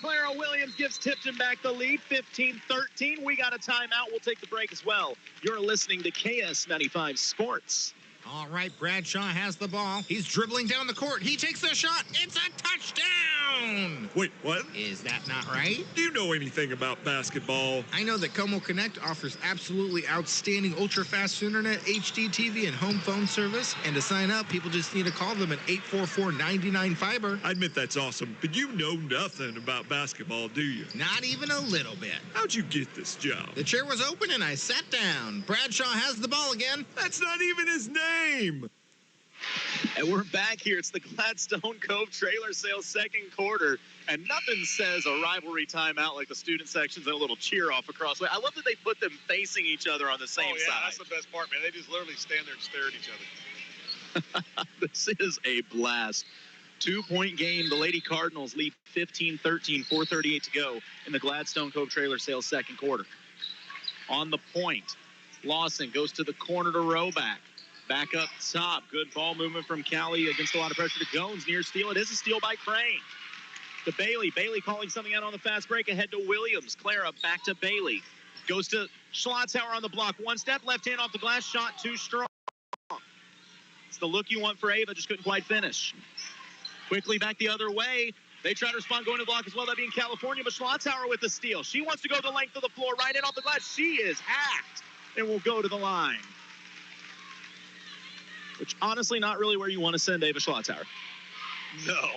Clara Williams gives Tipton back the lead, 15-13. We got a timeout. We'll take the break as well. You're listening to KS95 Sports. All right, Bradshaw has the ball. He's dribbling down the court. He takes a shot. It's a touchdown. Wait, what? Is that not right? Do you know anything about basketball? I know that Como Connect offers absolutely outstanding ultra-fast internet, HD TV, and home phone service. And to sign up, people just need to call them at 844-99-FIBER. I admit that's awesome, but you know nothing about basketball, do you? Not even a little bit. How'd you get this job? The chair was open and I sat down. Bradshaw has the ball again. That's not even his name. And we're back here. It's the Gladstone Cove Trailer Sales second quarter. And nothing says a rivalry timeout like the student sections and a little cheer off across the way. I love that they put them facing each other on the same side. That's the best part, man. They just literally stand there and stare at each other. This is a blast. 2-point game. The Lady Cardinals lead 15-13, 4:38 to go in the Gladstone Cove Trailer Sales second quarter. On the point, Lawson goes to the corner to Roback. Back up top. Good ball movement from Callie against a lot of pressure to Gones. Near steal. It is a steal by Crane. To Bailey. Bailey calling something out on the fast break. Ahead to Williams. Clara back to Bailey. Goes to Schlotzauer on the block. One step. Left hand off the glass. Shot too strong. It's the look you want for Ava. Just couldn't quite finish. Quickly back the other way. They try to respond going to the block as well. That being California. But Schlotzauer with the steal. She wants to go the length of the floor. Right in off the glass. She is hacked. And will go to the line. Which, honestly, not really where you want to send Ava Schlotzauer. No.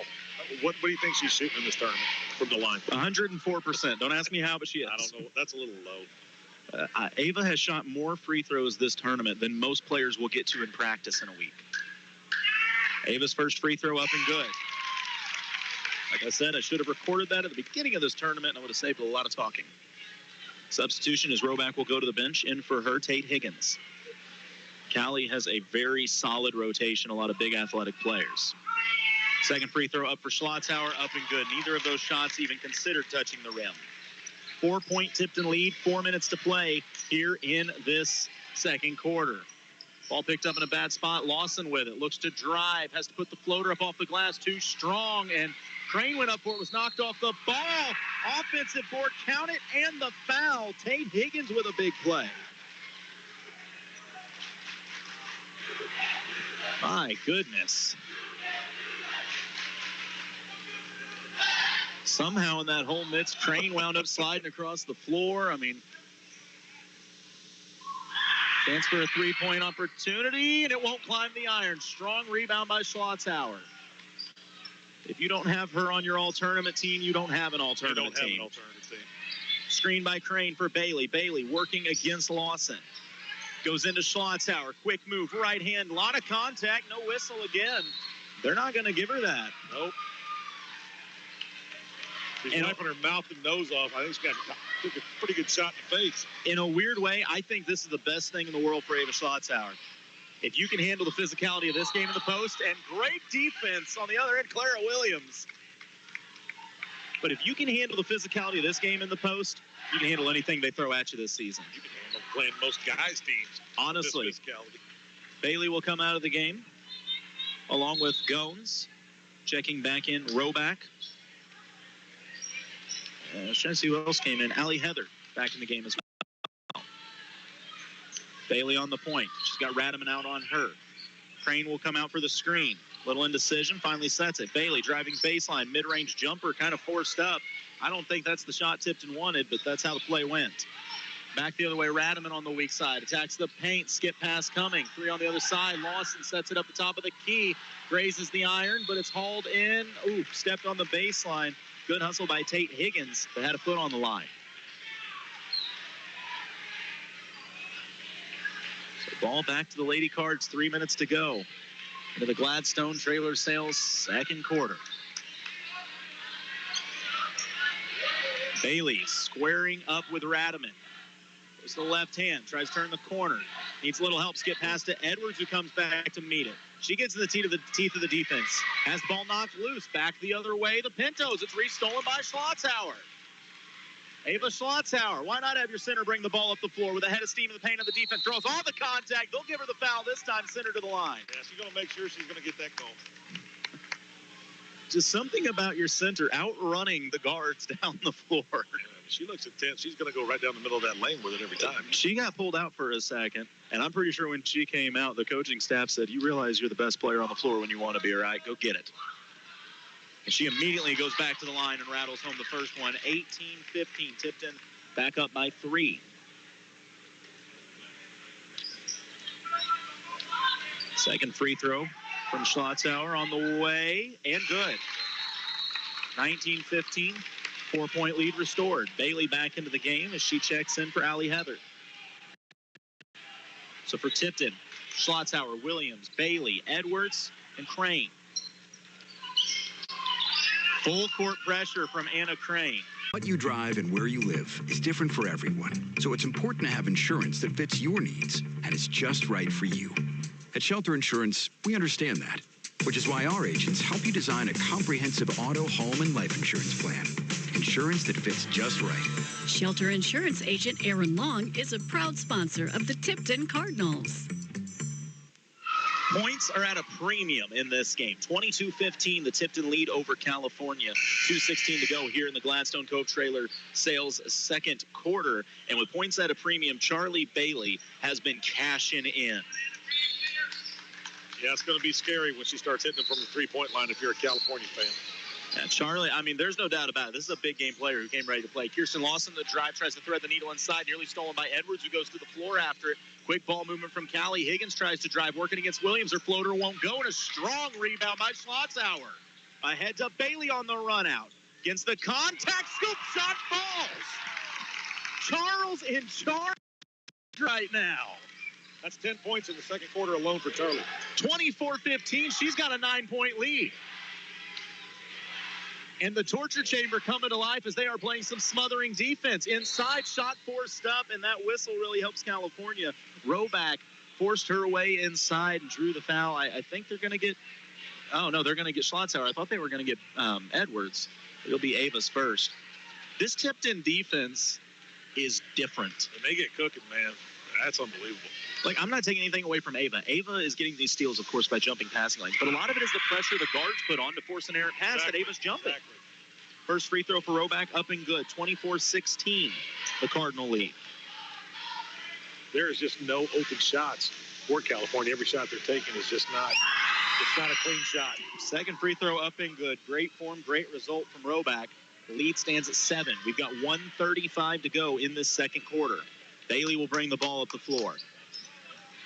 What do you think she's shooting in this tournament from the line? 104%. Don't ask me how, but she is. I don't know. That's a little low. Ava has shot more free throws this tournament than most players will get to in practice in a week. Ava's first free throw up and good. Like I said, I should have recorded that at the beginning of this tournament, and I would have saved a lot of talking. Substitution as Roback will go to the bench. In for her, Tate Higgins. Callie has a very solid rotation, a lot of big athletic players. Second free throw up for Schlotzauer, up and good. Neither of those shots even considered touching the rim. 4-point Tipton lead, 4 minutes to play here in this second quarter. Ball picked up in a bad spot. Lawson with it, looks to drive, has to put the floater up off the glass, too strong, and Crane went up for it, was knocked off the ball. Offensive board, count it, and the foul. Tate Higgins with a big play. My goodness. Somehow in that whole midst, Crane wound up sliding across the floor. I mean, chance for a three-point opportunity, and it won't climb the iron. Strong rebound by Schlotzauer. If you don't have her on your all-tournament team, you don't have an all-tournament team. Screen by Crane for Bailey. Bailey working against Lawson. Goes into Schlotzauer. Quick move, right hand. A lot of contact. No whistle again. They're not going to give her that. Nope. She's wiping her mouth and nose off. I think she took a pretty good shot in the face. In a weird way, I think this is the best thing in the world for Ava Schlotzauer. If you can handle the physicality of this game in the post, and great defense on the other end, Clara Williams. But if you can handle the physicality of this game in the post, you can handle anything they throw at you this season. You can handle playing most guys' teams. Honestly. Bailey will come out of the game, along with Gones. Checking back in, Roback. I was trying to see who else came in. Allie Heather back in the game as well. Bailey on the point. She's got Radaman out on her. Crane will come out for the screen. Little indecision, finally sets it. Bailey driving baseline, mid-range jumper, kind of forced up. I don't think that's the shot Tipton wanted, but that's how the play went. Back the other way, Radaman on the weak side. Attacks the paint, skip pass coming. 3 on the other side. Lawson sets it up the top of the key. Grazes the iron, but it's hauled in. Ooh, stepped on the baseline. Good hustle by Tate Higgins, but had a foot on the line. So ball back to the Lady Cards, 3 minutes to go into the Gladstone Trailer Sales second quarter. Bailey squaring up with Radaman. Goes to the left hand, tries to turn the corner. Needs a little help, skip pass to Edwards, who comes back to meet it. She gets in the teeth of the defense. Has the ball knocked loose. Back the other way, the Pintos. It's re-stolen by Schlotzhauer. Ava Schlotzhauer, why not have your center bring the ball up the floor with a head of steam in the paint of the defense? Throws all the contact. They'll give her the foul this time, send her to the line. Yeah, she's going to make sure she's going to get that goal. Just something about your center outrunning the guards down the floor. Yeah, she looks intense. She's going to go right down the middle of that lane with it every time. She got pulled out for a second, and I'm pretty sure when she came out, the coaching staff said, you realize you're the best player on the floor when you want to be, all right? Go get it. And she immediately goes back to the line and rattles home the first one. 18-15. Tipton back up by 3. Second free throw from Schlotzhauer on the way, and good. 19-15, 4-point lead restored. Bailey back into the game as she checks in for Allie Heather. So for Tipton, Schlotzhauer, Williams, Bailey, Edwards, and Crane. Full court pressure from Anna Crane. What you drive and where you live is different for everyone, so it's important to have insurance that fits your needs and is just right for you. At Shelter Insurance, we understand that, which is why our agents help you design a comprehensive auto, home, and life insurance plan. Insurance that fits just right. Shelter Insurance agent Aaron Long is a proud sponsor of the Tipton Cardinals. Points are at a premium in this game. 22-15, the Tipton lead over California. 2:16 to go here in the Gladstone Cove Trailer Sales second quarter. And with points at a premium, Charlie Bailey has been cashing in. Yeah, it's going to be scary when she starts hitting them from the three-point line if you're a California fan. Yeah, Charlie, I mean, there's no doubt about it. This is a big game player who came ready to play. Kirsten Lawson, the drive, tries to thread the needle inside, nearly stolen by Edwards, who goes to the floor after it. Quick ball movement from Callie. Higgins tries to drive, working against Williams. Her floater won't go, and a strong rebound by Schlotzhauer. Ahead to Bailey on the run out. Against the contact, scoop shot falls. Charles in charge right now. That's 10 points in the second quarter alone for Charlie. 24-15, she's got a 9-point lead. And the torture chamber coming to life as they are playing some smothering defense. Inside, shot forced up, and that whistle really helps California. Roback forced her way inside and drew the foul. I think they're going to get, oh, no, they're going to get Schlotzhauer. I thought they were going to get Edwards. It'll be Ava's first. This Tipton defense is different. And they get cooking, man. That's unbelievable. Like, I'm not taking anything away from Ava. Ava is getting these steals, of course, by jumping passing lanes. But a lot of it is the pressure the guards put on to force an errant pass that Ava's jumping. Exactly. First free throw for Roback, up and good. 24-16, the Cardinal lead. There is just no open shots for California. Every shot they're taking is just not, it's not a clean shot. Second free throw up and good. Great form, great result from Roback. The lead stands at 7. We've got 1:35 to go in this second quarter. Bailey will bring the ball up the floor.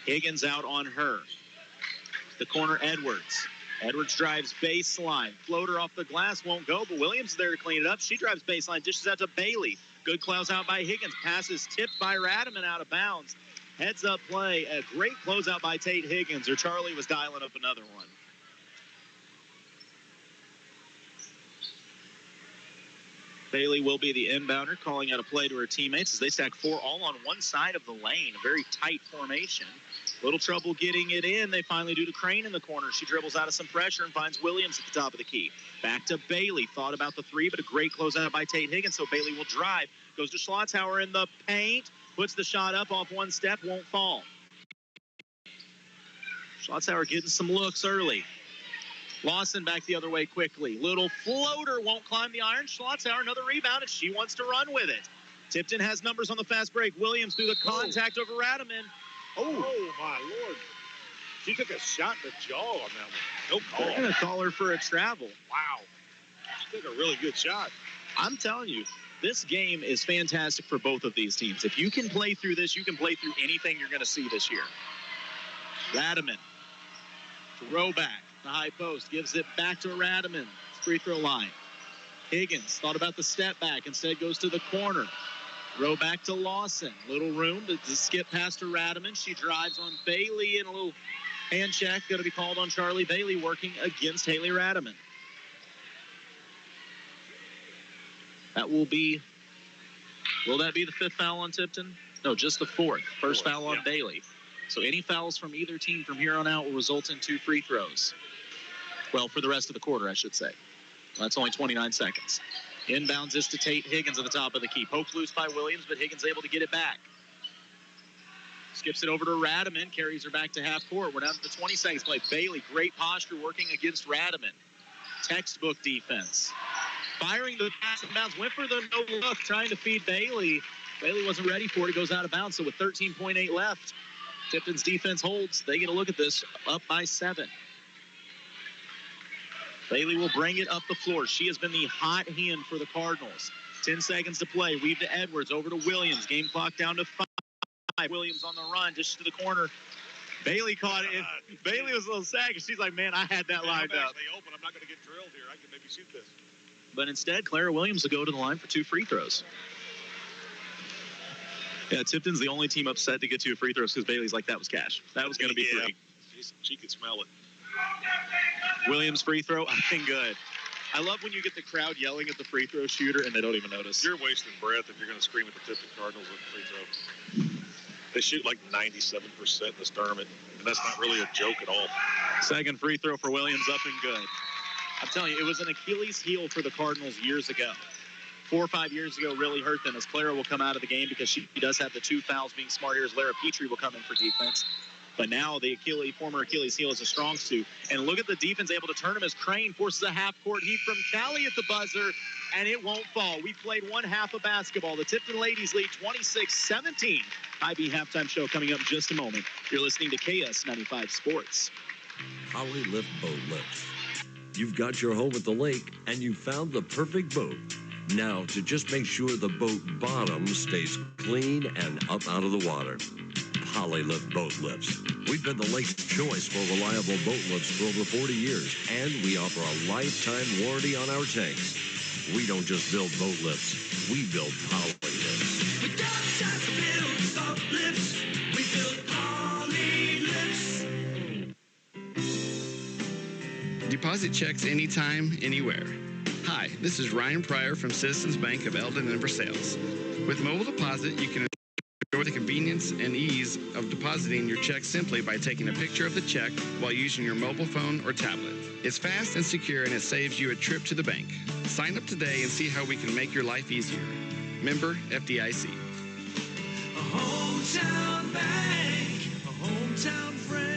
Higgins out on her. The corner, Edwards. Edwards drives baseline. Floater off the glass won't go, but Williams is there to clean it up. She drives baseline, dishes out to Bailey. Good close out by Higgins. Passes tipped by Radaman out of bounds. Heads up play. A great closeout by Tate Higgins, or Charlie was dialing up another one. Bailey will be the inbounder, calling out a play to her teammates as they stack 4 all on one side of the lane. A very tight formation. Little trouble getting it in. They finally do to Crane in the corner. She dribbles out of some pressure and finds Williams at the top of the key. Back to Bailey. Thought about the 3, but a great closeout by Tate Higgins, so Bailey will drive. Goes to Schlotzhauer in the paint. Puts the shot up off one step, won't fall. Schlotzhauer getting some looks early. Lawson back the other way quickly. Little floater won't climb the iron. Schlotzhauer another rebound, and she wants to run with it. Tipton has numbers on the fast break. Williams through the contact over Radaman. Oh, my Lord. She took a shot in the jaw on that one. No call. They're going to call her for a travel. Wow. She took a really good shot. I'm telling you, this game is fantastic for both of these teams. If you can play through this, you can play through anything you're going to see this year. Radaman, throwback, the high post, gives it back to Radaman. Free throw line. Higgins thought about the step back, instead goes to the corner. Throw back to Lawson. Little room to skip past to Radaman. She drives on Bailey, and a little hand check going to be called on Charlie Bailey, working against Haley Radaman. That will be, will that be the 5th foul on Tipton? No, just the 4th. First foul on Bailey. So any fouls from either team from here on out will result in 2 free throws. Well, for the rest of the quarter, I should say. That's only 29 seconds. Inbounds is to Tate Higgins at the top of the key. Poked loose by Williams, but Higgins able to get it back. Skips it over to Radaman, carries her back to half court. We're down to the 20 seconds play. Bailey, great posture working against Radaman. Textbook defense. Firing the pass inbounds, went for the no look, trying to feed Bailey. Bailey wasn't ready for it. It goes out of bounds. So with 13.8 left, Tipton's defense holds. They get a look at this, up by 7. Bailey will bring it up the floor. She has been the hot hand for the Cardinals. 10 seconds to play. Weave to Edwards, over to Williams. Game clock down to 5. Williams on the run, just to the corner. Bailey caught it. Bailey was a little sad because she's like, man, I had that lined up. Open. I'm not going to get drilled here. I can maybe shoot this. But instead, Clara Williams will go to the line for 2 free throws. Yeah, Tipton's the only team upset to get 2 free throws because Bailey's like, that was cash. That was going to be free. She could smell it. Williams free throw, I think good. I love when you get the crowd yelling at the free throw shooter and they don't even notice. You're wasting breath if you're going to scream at the Tipton Cardinals with free throw. They shoot like 97% in this tournament, and that's not really a joke at all. Second free throw for Williams, up and good. I'm telling you, it was an Achilles heel for the Cardinals years ago. 4 or 5 years ago really hurt them, as Clara will come out of the game because she does have the 2 fouls. Being smart here as Lara Petrie will come in for defense. But now the former Achilles heel is a strong suit. And look at the defense able to turn him as Crane forces a half-court heat from Callie at the buzzer, and it won't fall. We played 1 half of basketball. The Tipton ladies lead 26-17. IB halftime show coming up in just a moment. You're listening to KS95 Sports. Holly Lift Boat Lifts. You've got your home at the lake, and you found the perfect boat. Now, to just make sure the boat bottom stays clean and up out of the water. Holly Lift Boat Lifts. We've been the lake's choice for reliable boat lifts for over 40 years, and we offer a lifetime warranty on our tanks. We don't just build boat lifts, we build Holly Lifts. We don't just build boat lifts, we build Holly Lifts. Deposit checks anytime, anywhere. Hi, this is Ryan Pryor from Citizens Bank of Eldon and Versailles. With mobile deposit, you can enjoy the convenience and ease of depositing your check simply by taking a picture of the check while using your mobile phone or tablet. It's fast and secure, and it saves you a trip to the bank. Sign up today and see how we can make your life easier. Member FDIC. A hometown bank, a hometown friend.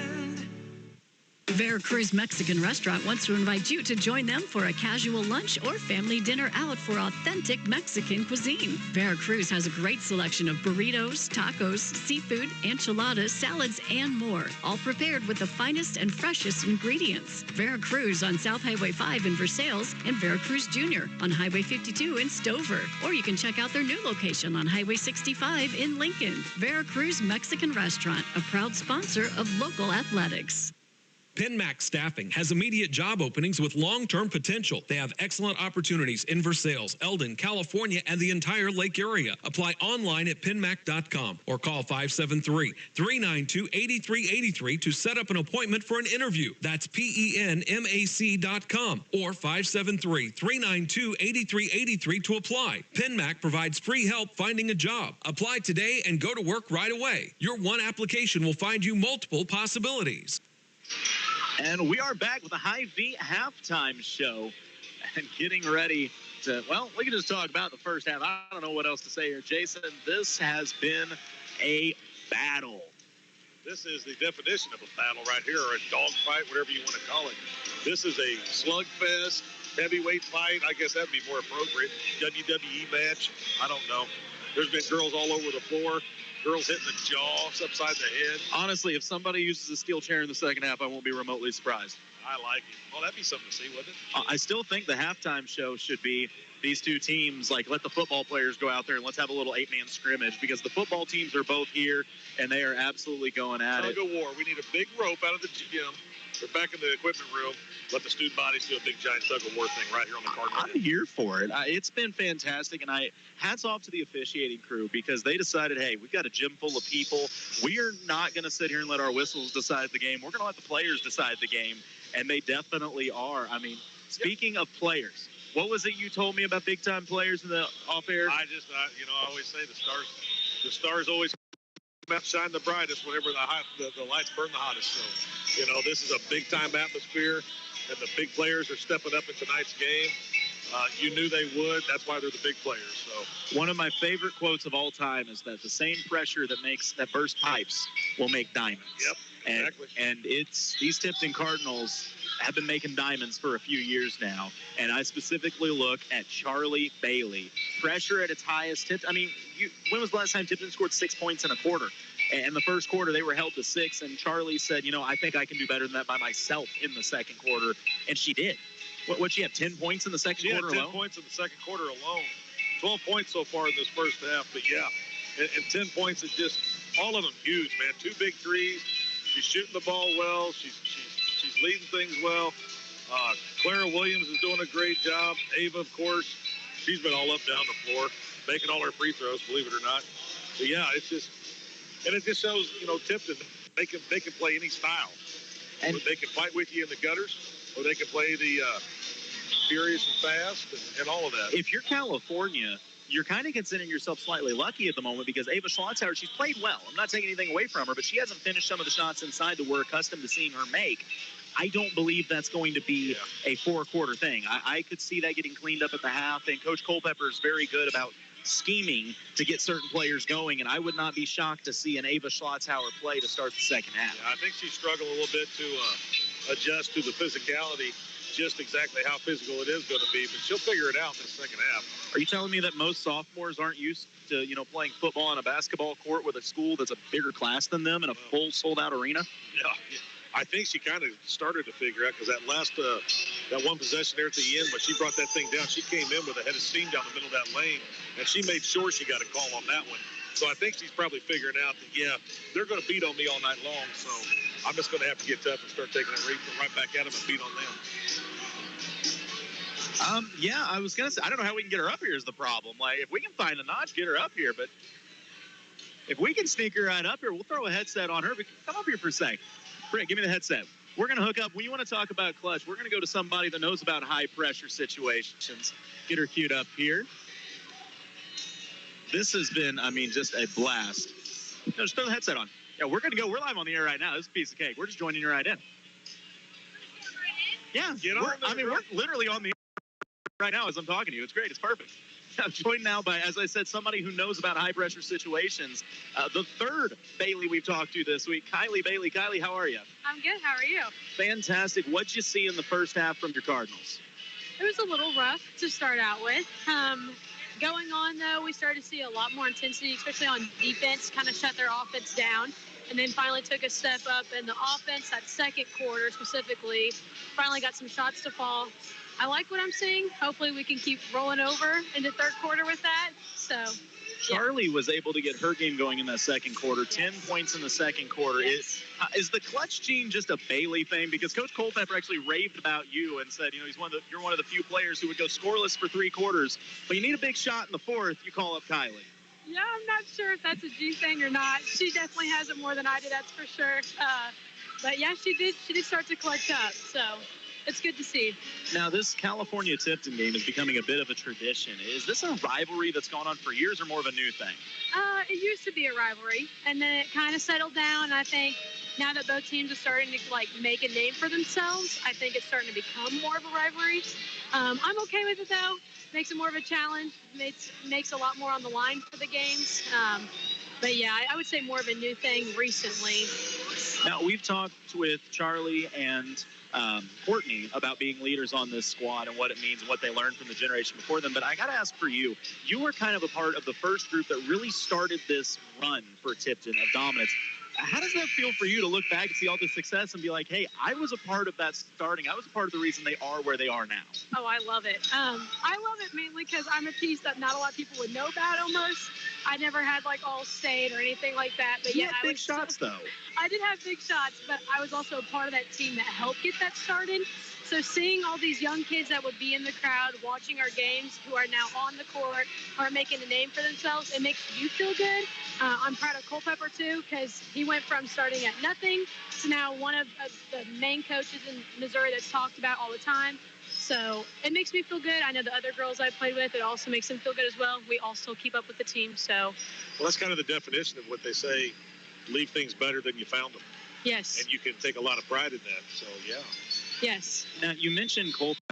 Veracruz Mexican Restaurant wants to invite you to join them for a casual lunch or family dinner out for authentic Mexican cuisine. Veracruz has a great selection of burritos, tacos, seafood, enchiladas, salads, and more, all prepared with the finest and freshest ingredients. Veracruz on South Highway 5 in Versailles and Veracruz Jr. on Highway 52 in Stover. Or you can check out their new location on Highway 65 in Lincoln. Veracruz Mexican Restaurant, a proud sponsor of local athletics. PenMax Staffing has immediate job openings with long-term potential. They have excellent opportunities in Versailles, Eldon, California, and the entire Lake area. Apply online at penmac.com or call 573-392-8383 to set up an appointment for an interview. That's PENMAC.com or 573-392-8383 to apply. PenMac provides free help finding a job. Apply today and go to work right away. Your one application will find you multiple possibilities. And we are back with the Hy-Vee halftime show and getting ready to, well, we can just talk about the first half. I don't know what else to say here. Jason, this has been a battle. This is the definition of a battle right here, or a dogfight, whatever you want to call it. This is a slugfest, heavyweight fight. I guess that'd be more appropriate. WWE match. I don't know. There's been girls all over the floor. Girls hitting the jaw, upside the head. Honestly, if somebody uses a steel chair in the second half, I won't be remotely surprised. I like it. Well, that'd be something to see, wouldn't it? I still think the halftime show should be these two teams, like, let the football players go out there and let's have a little 8-man scrimmage, because the football teams are both here and they are absolutely going at it. Tug of war. We need a big rope out of the gym. We're back in the equipment room. Let the student bodies do a big giant tug of war thing right here on the Cardinals. I'm here for it. It's been fantastic, and hats off to the officiating crew, because they decided, hey, we've got a gym full of people. We are not going to sit here and let our whistles decide the game. We're going to let the players decide the game, and they definitely are. I mean, speaking of players, what was it you told me about big-time players in the off-air? I always say the stars always come out shine the brightest whenever the lights burn the hottest. So, this is a big-time atmosphere, and the big players are stepping up in tonight's game. You knew they would. That's why they're the big players. So, one of my favorite quotes of all time is that the same pressure that bursts pipes will make diamonds. Yep, exactly. And these Tipton Cardinals have been making diamonds for a few years now, and I specifically look at Charlie Bailey. Pressure at its highest. When was the last time Tipton scored 6 points in a quarter? And the first quarter, they were held to 6, and Charlie said, I think I can do better than that by myself in the second quarter, and she did. What'd she have, 10 points in the second quarter alone? She had 10 points in the second quarter alone. 12 points so far in this first half, but yeah, and 10 points is just, all of them huge, man. 2 big threes. She's shooting the ball well. She's leading things well. Clara Williams is doing a great job. Ava, of course, she's been all up down the floor, making all her free throws, believe it or not. So yeah, it just shows, Tipton, they can play any style. And they can fight with you in the gutters, or they can play the furious and fast and all of that. If you're California, you're kind of considering yourself slightly lucky at the moment, because Ava Schlotzhauer, she's played well. I'm not taking anything away from her, but she hasn't finished some of the shots inside that we're accustomed to seeing her make. I don't believe that's going to be a 4-quarter thing. I could see that getting cleaned up at the half, and Coach Culpepper is very good about scheming to get certain players going, and I would not be shocked to see an Ava Schlotzhauer play to start the second half. Yeah, I think she struggled a little bit to adjust to the physicality, just exactly how physical it is going to be, but she'll figure it out in the second half. Are you telling me that most sophomores aren't used to, playing football on a basketball court with a school that's a bigger class than them in a full sold-out arena? Yeah. I think she kind of started to figure out, because that one possession there at the end, when she brought that thing down, she came in with a head of steam down the middle of that lane, and she made sure she got a call on that one. So I think she's probably figuring out that, they're going to beat on me all night long, so I'm just going to have to get tough and start taking it right back at them and beat on them. I was going to say, I don't know how we can get her up here is the problem. Like, if we can find a notch, get her up here, but if we can sneak her right up here, we'll throw a headset on her. Come up here for a sec. Britt, give me the headset. We're going to hook up. When you want to talk about clutch, we're going to go to somebody that knows about high-pressure situations. Get her queued up here. This has been, just a blast. No, just throw the headset on. Yeah, we're going to go. We're live on the air right now. This is a piece of cake. We're just joining you right in. Yeah, we're literally on the air right now as I'm talking to you. It's great. It's perfect. I'm joined now by, as I said, somebody who knows about high-pressure situations. The third Bailey we've talked to this week, Kylie Bailey. Kylie, how are you? I'm good. How are you? Fantastic. What'd you see in the first half from your Cardinals? It was a little rough to start out with. Going on, though, we started to see a lot more intensity, especially on defense, kind of shut their offense down, and then finally took a step up in the offense that second quarter specifically. Finally got some shots to fall. I like what I'm seeing. Hopefully we can keep rolling over into third quarter with that. So Charlie was able to get her game going in that second quarter. 10 points in the second quarter. Yes. Is the clutch gene just a Bailey thing? Because Coach Culpepper actually raved about you and said, you're one of the few players who would go scoreless for 3 quarters, but you need a big shot in the fourth, you call up Kylie. Yeah, I'm not sure if that's a G thing or not. She definitely has it more than I do, that's for sure. But yeah, she did start to clutch up. So it's good to see. Now, this California-Tipton game is becoming a bit of a tradition. Is this a rivalry that's gone on for years or more of a new thing? It used to be a rivalry, and then it kind of settled down. I think now that both teams are starting to, make a name for themselves, I think it's starting to become more of a rivalry. I'm okay with it, though. Makes it more of a challenge. Makes a lot more on the line for the games. But, yeah, I would say more of a new thing recently. Now, we've talked with Charlie and Courtney about being leaders on this squad and what it means and what they learned from the generation before them. But I got to ask for you, you were kind of a part of the first group that really started this run for Tipton of dominance. How does that feel for you to look back and see all the success and be like, hey, I was a part of that starting. I was a part of the reason they are where they are now. Oh, I love it. I love it mainly because I'm a piece that not a lot of people would know about almost. I never had like All-State or anything like that. But You yeah, had big shots though. I did have big shots, but I was also a part of that team that helped get that started. So seeing all these young kids that would be in the crowd watching our games who are now on the court, are making a name for themselves, it makes you feel good. I'm proud of Culpepper too because he went from starting at nothing to now one of the main coaches in Missouri that's talked about all the time. So it makes me feel good. I know the other girls I played with, it also makes them feel good as well. We all still keep up with the team. So, well, that's kind of the definition of what they say, leave things better than you found them. Yes. And you can take a lot of pride in that. So, yeah. Yes. Now, you mentioned Culpepper.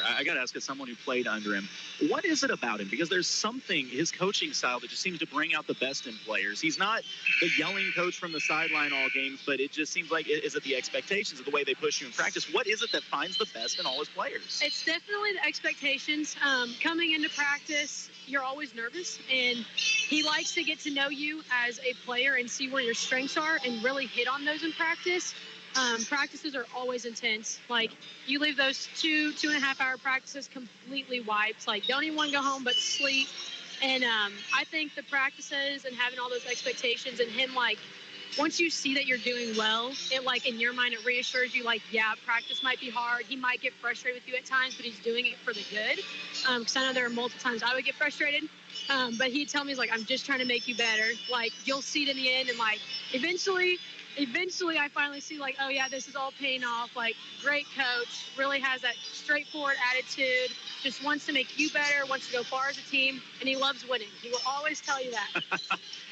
I got to ask, as someone who played under him, what is it about him? Because there's something, his coaching style, that just seems to bring out the best in players. He's not the yelling coach from the sideline all games, but it just seems like, is it the expectations of the way they push you in practice? What is it that finds the best in all his players? It's definitely the expectations. Coming into practice, you're always nervous, and he likes to get to know you as a player and see where your strengths are and really hit on those in practice. Practices are always intense. Like, you leave those 2.5 hour practices completely wiped. Like, don't even want to go home but sleep. And I think the practices and having all those expectations and him, like, once you see that you're doing well, it, like, in your mind, it reassures you, like, yeah, practice might be hard. He might get frustrated with you at times, but he's doing it for the good. Because I know there are multiple times I would get frustrated. But he'd tell me, he's like, I'm just trying to make you better. Like, you'll see it in the end. And, like, eventually I finally see, like, oh yeah, this is all paying off. Like, great coach, really has that straightforward attitude, just wants to make you better, wants to go far as a team, and he loves winning. He will always tell you that.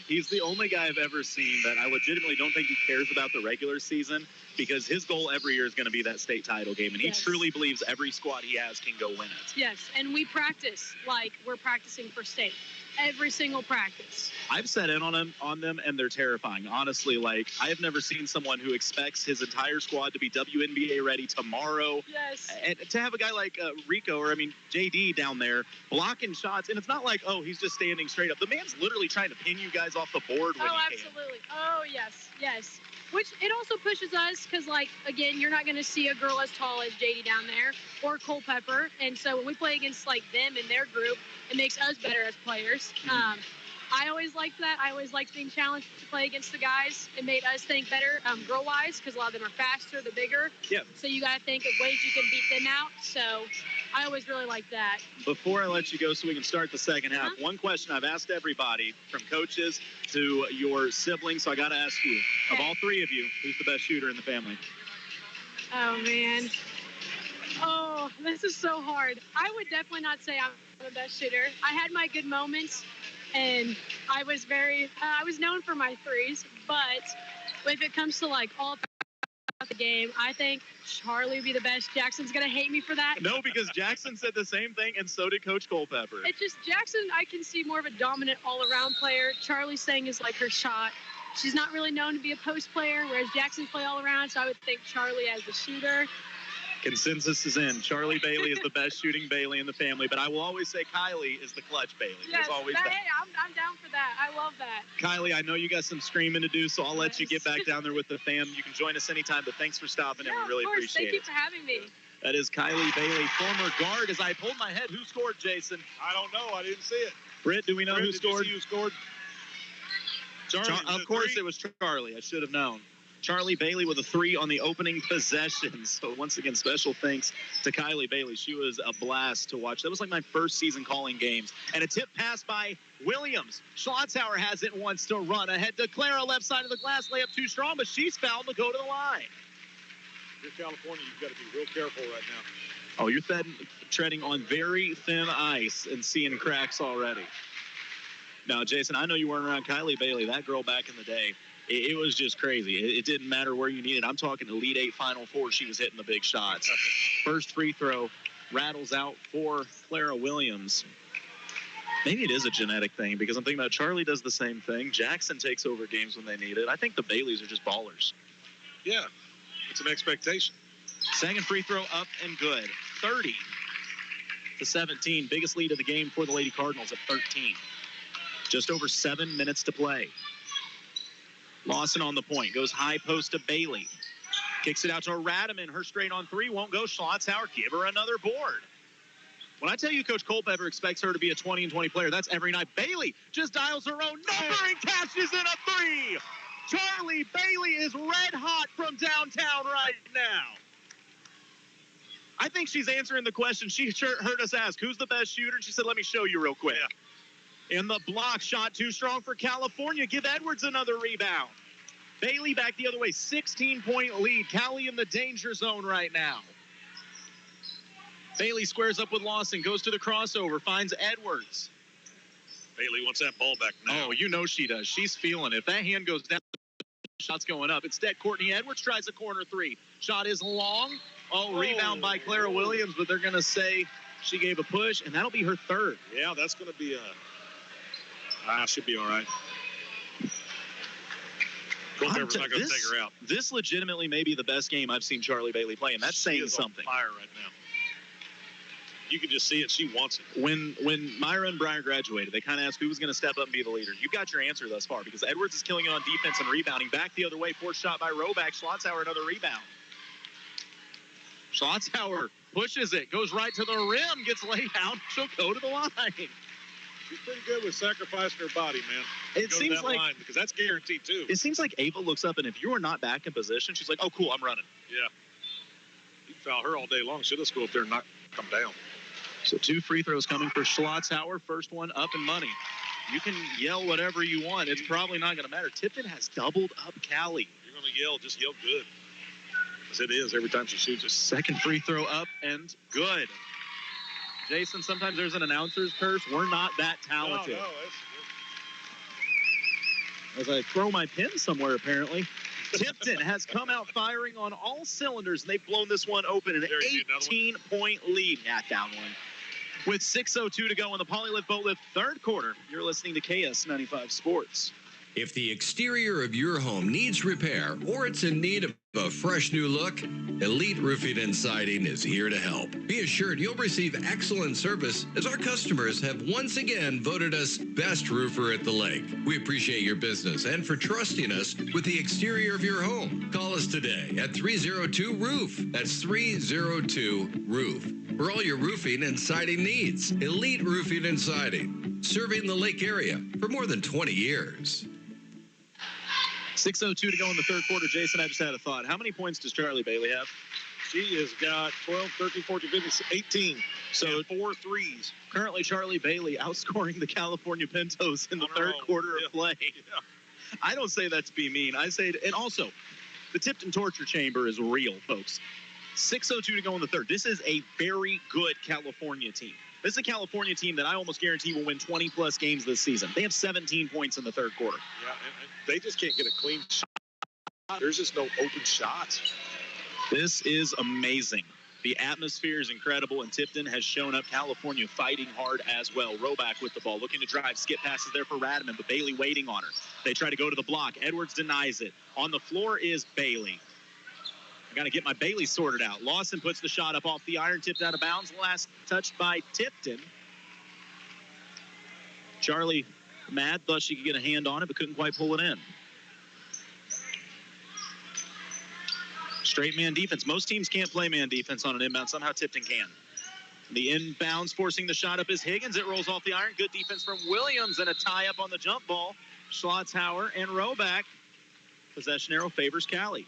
He's the only guy I've ever seen that I legitimately don't think he cares about the regular season, because his goal every year is going to be that state title game, and he truly believes every squad he has can go win it. Yes, and we practice like we're practicing for state. Every single practice. I've sat in on them, and they're terrifying. Honestly, like, I have never seen someone who expects his entire squad to be WNBA ready tomorrow. Yes. And to have a guy like Rico, or JD down there blocking shots, and it's not like, oh, he's just standing straight up. The man's literally trying to pin you guys off the board when he can. Absolutely. Oh, yes, yes. Which it also pushes us because, like, again, you're not going to see a girl as tall as JD down there or Culpepper. And so when we play against, like, them and their group, it makes us better as players. I always liked that. I always liked being challenged to play against the guys. It made us think better girl-wise because a lot of them are faster, they're bigger. Yeah. So you got to think of ways you can beat them out. So I always really liked that. Before I let you go so we can start the second half, one question I've asked everybody, from coaches to your siblings, so I got to ask you, of all three of you, who's the best shooter in the family? Oh, man. Oh, this is so hard. I would definitely not say I'm the best shooter. I had my good moments, and I was I was known for my threes, but if it comes to, like, all the game, I think Charlie would be the best. Jackson's going to hate me for that. No, because Jackson said the same thing, and so did Coach Culpepper. It's just Jackson, I can see more of a dominant all-around player. Charlie's thing is, like, her shot. She's not really known to be a post player, whereas Jackson's play all around, so I would think Charlie as the shooter. Consensus is in. Charlie Bailey is the best shooting Bailey in the family, but I will always say Kylie is the clutch Bailey. Yes, There's always that. Hey, I'm down for that. I love that. Kylie, I know you got some screaming to do, so I'll let you get back down there with the fam. You can join us anytime, but thanks for stopping in. We really appreciate it. Thank you for having me. That is Kylie Bailey, former guard. As I pulled my head, who scored, Jason? I don't know. I didn't see it. Britt, do we know who scored? Did you see who scored? Charlie, of course it was Charlie. I should have known. Charlie Bailey with a 3 on the opening possession. So once again, special thanks to Kylie Bailey. She was a blast to watch. That was like my first season calling games. And a tip pass by Williams. Schlotthauer has it, wants to run ahead to Clara, left side of the glass, layup too strong, but she's fouled to go to the line. If you're California, you've got to be real careful right now. Oh, you're treading on very thin ice and seeing cracks already. Now, Jason, I know you weren't around Kylie Bailey, that girl back in the day. It was just crazy. It didn't matter where you needed. I'm talking Elite 8 Final Four. She was hitting the big shots. First free throw rattles out for Clara Williams. Maybe it is a genetic thing, because I'm thinking about Charlie does the same thing. Jackson takes over games when they need it. I think the Baileys are just ballers. Yeah, it's an expectation. Second free throw up and good. 30-17. Biggest lead of the game for the Lady Cardinals at 13. Just over 7 minutes to play. Lawson on the point. Goes high post to Bailey. Kicks it out to Radaman. Her straight on three won't go. Schlotzhauer, give her another board. When I tell you Coach Culpepper expects her to be a 20 and 20 player, that's every night. Bailey just dials her own number and cashes in a three. Charlie Bailey is red hot from downtown right now. I think she's answering the question she heard us ask, who's the best shooter? And she said, let me show you real quick. Yeah. In the block, shot too strong for California. Give Edwards another rebound. Bailey back the other way, 16-point lead. Cali in the danger zone right now. Bailey squares up with Lawson, goes to the crossover, finds Edwards. Bailey wants that ball back now. Oh, you know she does. She's feeling it. If that hand goes down, shot's going up. Instead, Courtney Edwards tries a corner three. Shot is long. Rebound by Clara Williams, but they're going to say she gave a push, and that'll be her third. Yeah, that's going to be should be all right. Culpepper's not going to take her out. This legitimately may be the best game I've seen Charlie Bailey play, and that's saying something. On fire right now. You can just see it. She wants it. When Myra and Brian graduated, they kind of asked who was going to step up and be the leader. You got your answer thus far because Edwards is killing it on defense and rebounding. Back the other way, forced shot by Roback. Schlotzhauer, another rebound. Schlotzhauer pushes it, goes right to the rim, gets laid out. She'll go to the line. She's pretty good with sacrificing her body, man. It seems like line because that's guaranteed too. It seems like Ava looks up, and if you are not back in position, she's like, "Oh, cool, I'm running." Yeah. You can foul her all day long. She'll just go up there and not come down. So 2 free throws coming for Schlotzhauer. First one up and money. You can yell whatever you want. It's probably not going to matter. Tipton has doubled up Cali. You're going to yell, just yell good. As it is every time she shoots it. Second free throw up and good. Jason, sometimes there's an announcer's curse. We're not that talented. No, As I throw my pen somewhere, apparently. Tipton has come out firing on all cylinders, and they've blown this one open. An 18-point lead. Down one. With 6:02 to go in the Polylift Boatlift third quarter, you're listening to KS95 Sports. If the exterior of your home needs repair or it's in need of a fresh new look, Elite Roofing and Siding is here to help. Be assured you'll receive excellent service as our customers have once again voted us best roofer at the lake. We appreciate your business and for trusting us with the exterior of your home. Call us today at 302-ROOF. That's 302-ROOF. For all your roofing and siding needs, Elite Roofing and Siding, serving the lake area for more than 20 years. 6:02 to go in the third quarter. Jason, I just had a thought. How many points does Charlie Bailey have? She has got 12, 13, 14, 15, 18. So 4 threes. Currently, Charlie Bailey outscoring the California Pintos in the third quarter of play. Yeah. I don't say that to be mean. I say, and also, the Tipton torture chamber is real, folks. 6:02 to go in the third. This is a very good California team. This is a California team that I almost guarantee will win 20-plus games this season. They have 17 points in the third quarter. Yeah, and they just can't get a clean shot. There's just no open shots. This is amazing. The atmosphere is incredible, and Tipton has shown up. California fighting hard as well. Roback with the ball, looking to drive. Skip passes there for Radaman, but Bailey waiting on her. They try to go to the block. Edwards denies it. On the floor is Bailey. I got to get my Bailey sorted out. Lawson puts the shot up off the iron, tipped out of bounds. Last touched by Tipton. Charlie mad, thought she could get a hand on it, but couldn't quite pull it in. Straight man defense. Most teams can't play man defense on an inbound. Somehow Tipton can. The inbounds forcing the shot up is Higgins. It rolls off the iron. Good defense from Williams and a tie up on the jump ball. Schlotzhauer and Roback. Possession arrow favors Cali.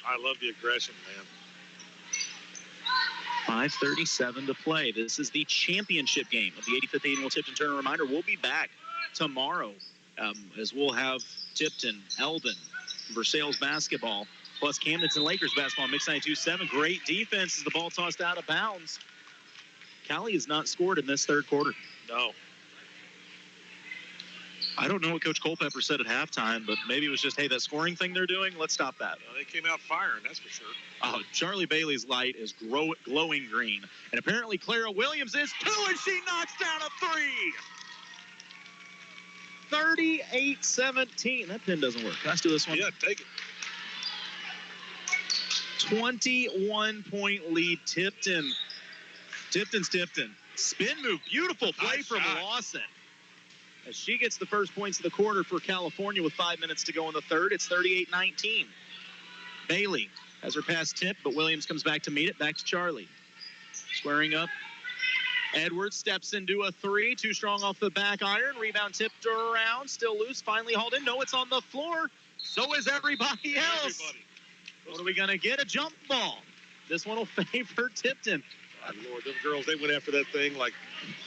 I love the aggression, man. 5:37 to play. This is the championship game of the 85th Annual Tipton Tournament. Reminder, we'll be back tomorrow as we'll have Tipton, Eldon, Versailles basketball, plus Camdenton Lakers basketball, Mix 92.7. Great defense as the ball tossed out of bounds. Cali has not scored in this third quarter. No. I don't know what Coach Culpepper said at halftime, but maybe it was just, hey, that scoring thing they're doing, let's stop that. Well, they came out firing, that's for sure. Oh, Charlie Bailey's light is glowing green. And apparently Clara Williams is too, and she knocks down a three. 38-17. That pin doesn't work. Let's do this one. Yeah, take it. 21-point lead, Tipton. Tipton. Spin move. Beautiful play from Lawson. as she gets the first points of the quarter for California with 5 minutes to go in the third. It's 38-19. Bailey has her pass tipped, but Williams comes back to meet it. Back to Charlie. Squaring up. Edwards steps into a three. Too strong off the back iron. Rebound tipped around. Still loose. Finally hauled in. No, it's on the floor. So is everybody else. What are we going to get? A jump ball. This one will favor Tipton. My Lord, them girls, they went after that thing like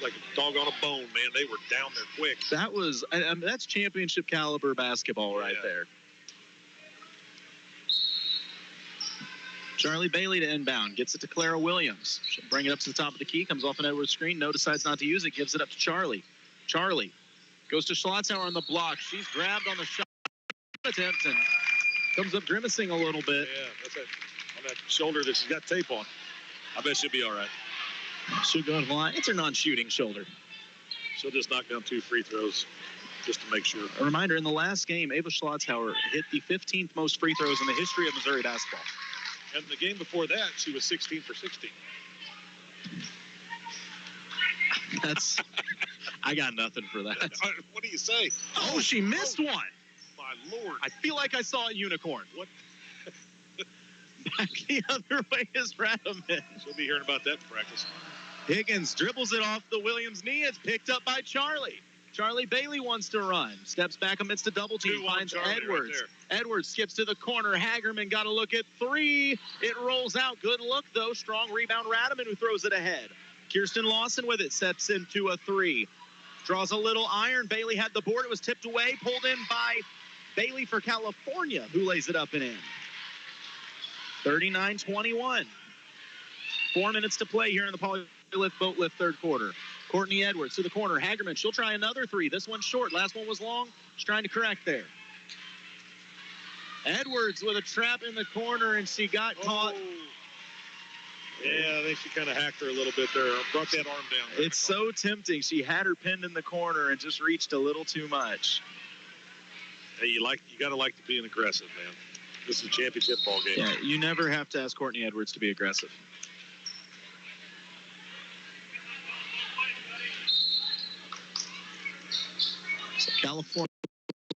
a dog on a bone, man. They were down there quick. That was, that's championship caliber basketball right there. Charlie Bailey to inbound. Gets it to Clara Williams. She'll bring it up to the top of the key. Comes off an Edwards screen. No, decides not to use it. Gives it up to Charlie. Charlie goes to Schlotzauer on the block. She's grabbed on the shot attempt and comes up grimacing a little bit. Yeah, that's on that shoulder that she's got tape on. I bet she'll be all right. She'll go to the line. It's her non-shooting shoulder. She'll just knock down 2 free throws just to make sure. A reminder, in the last game, Ava Schlotzauer hit the 15th most free throws in the history of Missouri basketball. And the game before that, she was 16 for 16. That's, I got nothing for that. What do you say? Oh, she missed one. My Lord. I feel like I saw a unicorn. What? Back the other way is Radaman. She'll be hearing about that in practice. Higgins dribbles it off the Williams knee. It's picked up by Charlie. Charlie Bailey wants to run. Steps back amidst a double team. Finds Edwards. Right, Edwards skips to the corner. Hagerman got a look at three. It rolls out. Good look, though. Strong rebound. Radaman who throws it ahead. Kirsten Lawson with it. Steps into a three. Draws a little iron. Bailey had the board. It was tipped away. Pulled in by Bailey for California, who lays it up and in. 39-21. 4 minutes to play here in the Polylift Boat Lift third quarter. Courtney Edwards to the corner. Hagerman, she'll try another three. This one's short. Last one was long. She's trying to correct there. Edwards with a trap in the corner, and she got caught. Yeah, I think she kind of hacked her a little bit there. Brought that arm down. It's so tempting. She had her pinned in the corner and just reached a little too much. Hey, you got to like to being aggressive, man. This is a championship ball game. Yeah, you never have to ask Courtney Edwards to be aggressive. So California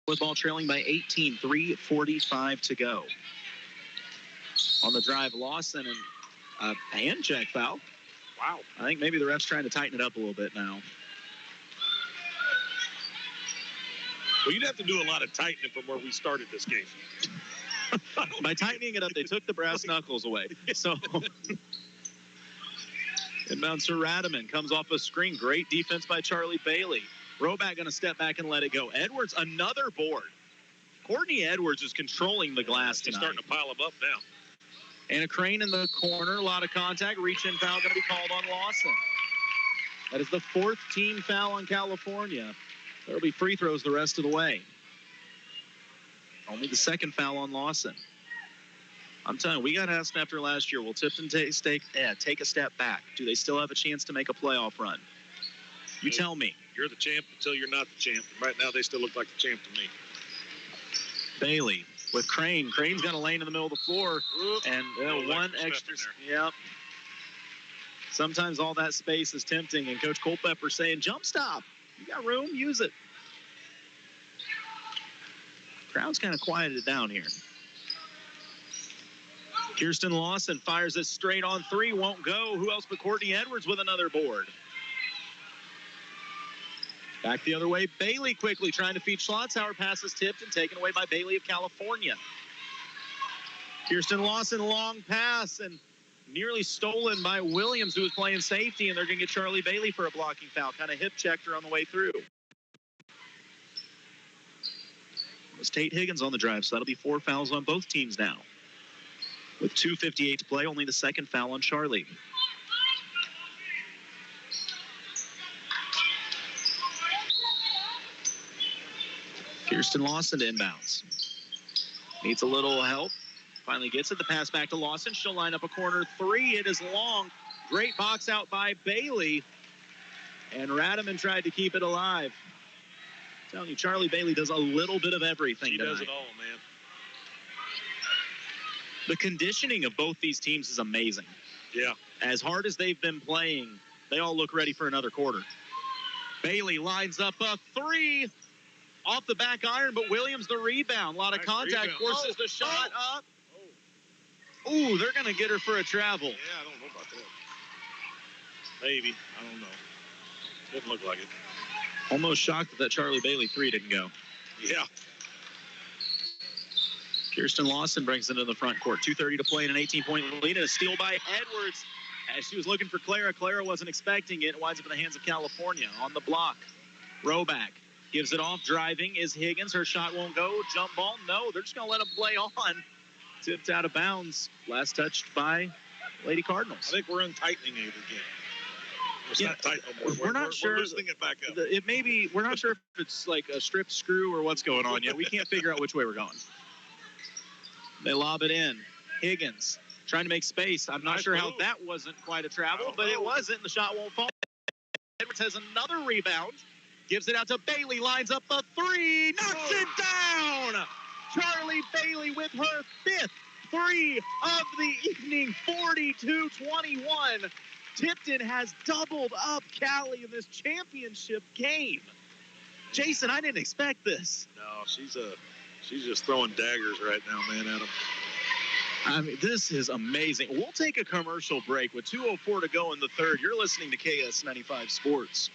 with ball trailing by 18, 3:45 to go. On the drive, Lawson and a hand check foul. Wow. I think maybe the ref's trying to tighten it up a little bit now. Well, you'd have to do a lot of tightening from where we started this game. By tightening it up, they took the brass knuckles away. So, inbounds to Radaman. Comes off a screen. Great defense by Charlie Bailey. Roback going to step back and let it go. Edwards, another board. Courtney Edwards is controlling the glass tonight. She's starting to pile them up now. And a Crane in the corner. A lot of contact. Reach-in foul going to be called on Lawson. That is the 4th team foul on California. There will be free throws the rest of the way. Only the 2nd foul on Lawson. I'm telling you, we got asked after last year, will Tipton take a step back? Do they still have a chance to make a playoff run? You tell me. You're the champ until you're not the champ. Right now, they still look like the champ to me. Bailey with Crane. Crane's got a lane in the middle of the floor. And one extra. Yep. Sometimes all that space is tempting. And Coach Culpepper saying, jump stop. You got room, use it. Crowd's kind of quieted down here. Kirsten Lawson fires it straight on three. Won't go. Who else but Courtney Edwards with another board. Back the other way. Bailey quickly trying to feed Schlotzauer. Passes tipped and taken away by Bailey of California. Kirsten Lawson, long pass and nearly stolen by Williams, who was playing safety, and they're going to get Charlie Bailey for a blocking foul. Kind of hip checked her on the way through. It was Tate Higgins on the drive, so that'll be 4 fouls on both teams now. With 2:58 to play, only the 2nd foul on Charlie. Kirsten Lawson to inbounds. Needs a little help. Finally gets it. The pass back to Lawson. She'll line up a corner three. It is long. Great box out by Bailey. And Radaman tried to keep it alive. I'm telling you, Charlie Bailey does a little bit of everything tonight. She does it all, man. The conditioning of both these teams is amazing. Yeah. As hard as they've been playing, they all look ready for another quarter. Bailey lines up a three off the back iron, but Williams the rebound. A lot of contact, forces the shot up. Ooh, they're going to get her for a travel. Yeah, I don't know about that. Maybe. I don't know. Didn't look like it. Almost shocked that Charlie Bailey three didn't go. Yeah. Kirsten Lawson brings it into the front court. 2:30 to play in an 18-point lead, and a steal by Edwards. As she was looking for Clara, Clara wasn't expecting it. It winds up in the hands of California on the block. Roback gives it off. Driving is Higgins. Her shot won't go. Jump ball. No, they're just going to let him play on. Tipped out of bounds. Last touched by Lady Cardinals. I think we're untightening it again. It's not tight no more. We're not sure. We're loosening it back up. It may be. We're not sure if it's like a stripped screw or what's going on yet. We can't figure out which way we're going. They lob it in. Higgins trying to make space. I'm not sure how that wasn't quite a travel, but it wasn't. The shot won't fall. Edwards has another rebound. Gives it out to Bailey. Lines up a three. Knocks it down. Charlie Bailey with her fifth three of the evening. 42-21. Tipton has doubled up Cali in this championship game. Jason, I didn't expect this. No, she's just throwing daggers right now, man, at him. I mean, this is amazing. We'll take a commercial break with 2:04 to go in the third. You're listening to KS95 Sports.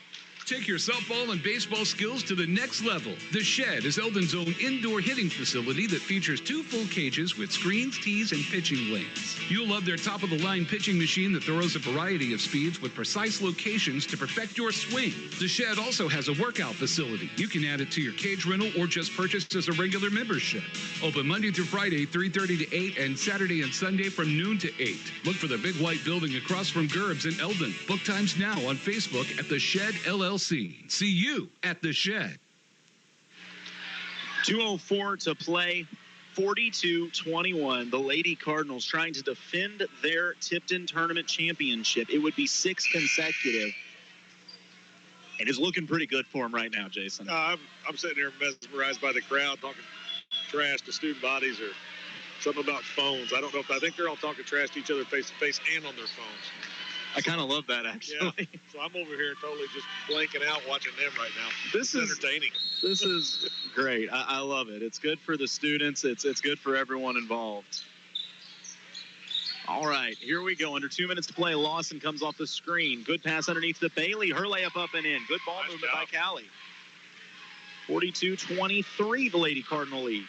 Take your softball and baseball skills to the next level. The Shed is Eldon's own indoor hitting facility that features 2 full cages with screens, tees, and pitching lanes. You'll love their top-of-the-line pitching machine that throws a variety of speeds with precise locations to perfect your swing. The Shed also has a workout facility. You can add it to your cage rental or just purchase as a regular membership. Open Monday through Friday, 3:30 to 8, and Saturday and Sunday from noon to 8. Look for the big white building across from Gerb's in Eldon. Book times now on Facebook at The Shed LLC. See you at The Shed. 2:04 to play. 42-21. The Lady Cardinals trying to defend their Tipton Tournament championship. It would be 6 consecutive. And it's looking pretty good for them right now, Jason. I'm sitting here mesmerized by the crowd talking trash to student bodies or something about phones. I think they're all talking trash to each other face to face and on their phones. I kind of love that, actually. Yeah. So I'm over here totally just blanking out watching them right now. This is entertaining. This is great. I love it. It's good for the students. It's good for everyone involved. All right, here we go. Under 2 minutes to play. Lawson comes off the screen. Good pass underneath to Bailey. Her layup up and in. Good ball movement by Callie. 42-23, the Lady Cardinal lead.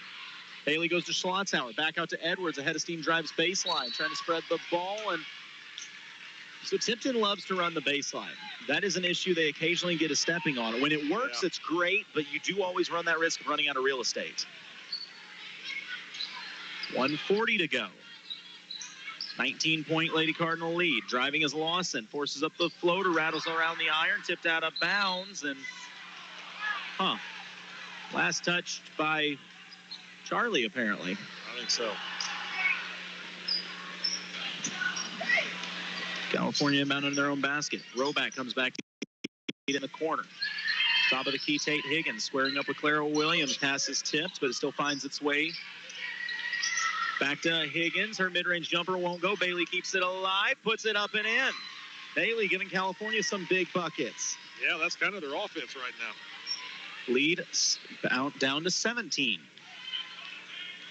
Bailey goes to Schlotzauer. Back out to Edwards. Ahead of steam drives baseline. Trying to spread the ball. And so Tipton loves to run the baseline. That is an issue. They occasionally get a stepping on it. When it works, it's great, but you do always run that risk of running out of real estate. 1:40 to go. 19-point Lady Cardinal lead. Driving is Lawson. Forces up the floater, rattles around the iron, tipped out of bounds, and last touched by Charlie, apparently. I think so. California inbound in their own basket. Roback comes back in the corner. Top of the key, Tate Higgins squaring up with Clara Williams. Pass is tipped, but it still finds its way back to Higgins. Her mid-range jumper won't go. Bailey keeps it alive, puts it up and in. Bailey giving California some big buckets. Yeah, that's kind of their offense right now. Lead down to 17.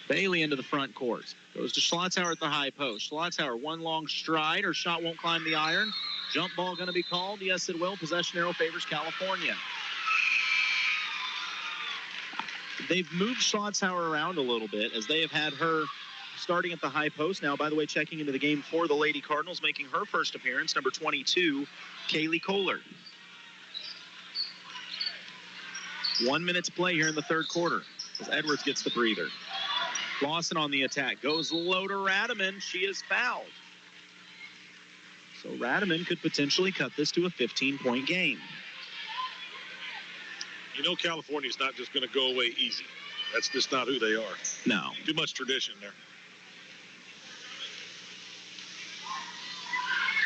Bailey into the front court. Goes to Schlotzauer at the high post. Schlotzauer, one long stride. Her shot won't climb the iron. Jump ball going to be called. Yes, it will. Possession arrow favors California. They've moved Schlotzauer around a little bit as they have had her starting at the high post. Now, by the way, checking into the game for the Lady Cardinals, making her first appearance, number 22, Kaylee Kohler. 1 minute to play here in the third quarter as Edwards gets the breather. Lawson on the attack. Goes low to Radaman. She is fouled. So Radaman could potentially cut this to a 15-point game. You know California's not just going to go away easy. That's just not who they are. No. Too much tradition there.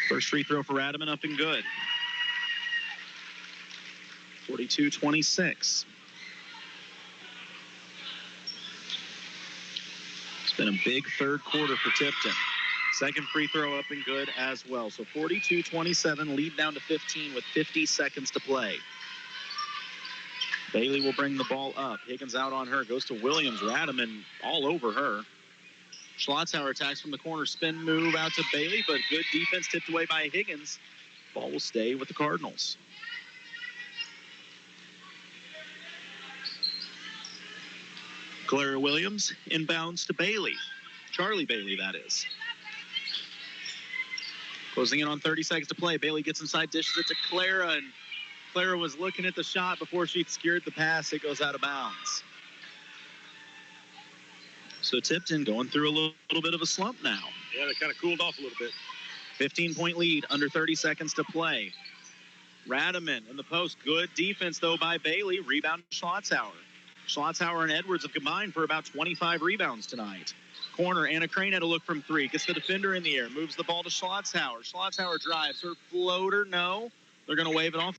First free throw for Radaman up and good. 42-26. It's been a big third quarter for Tipton. Second free throw up and good as well. So 42-27, lead down to 15 with 50 seconds to play. Bailey will bring the ball up. Higgins out on her. Goes to Williams. Radaman all over her. Schlotzauer attacks from the corner. Spin move out to Bailey, but good defense tipped away by Higgins. Ball will stay with the Cardinals. Clara Williams inbounds to Bailey. Charlie Bailey, that is. Closing in on 30 seconds to play. Bailey gets inside, dishes it to Clara, and Clara was looking at the shot before she secured the pass. It goes out of bounds. So Tipton going through a little bit of a slump now. Yeah, they kind of cooled off a little bit. 15-point lead, under 30 seconds to play. Radaman in the post. Good defense, though, by Bailey. Rebound to Schlotzauer. Schlotzauer and Edwards have combined for about 25 rebounds tonight. Corner, Anna Crane had a look from three. Gets the defender in the air. Moves the ball to Schlotzauer. Schlotzauer drives. Her floater, no. They're going to wave it off.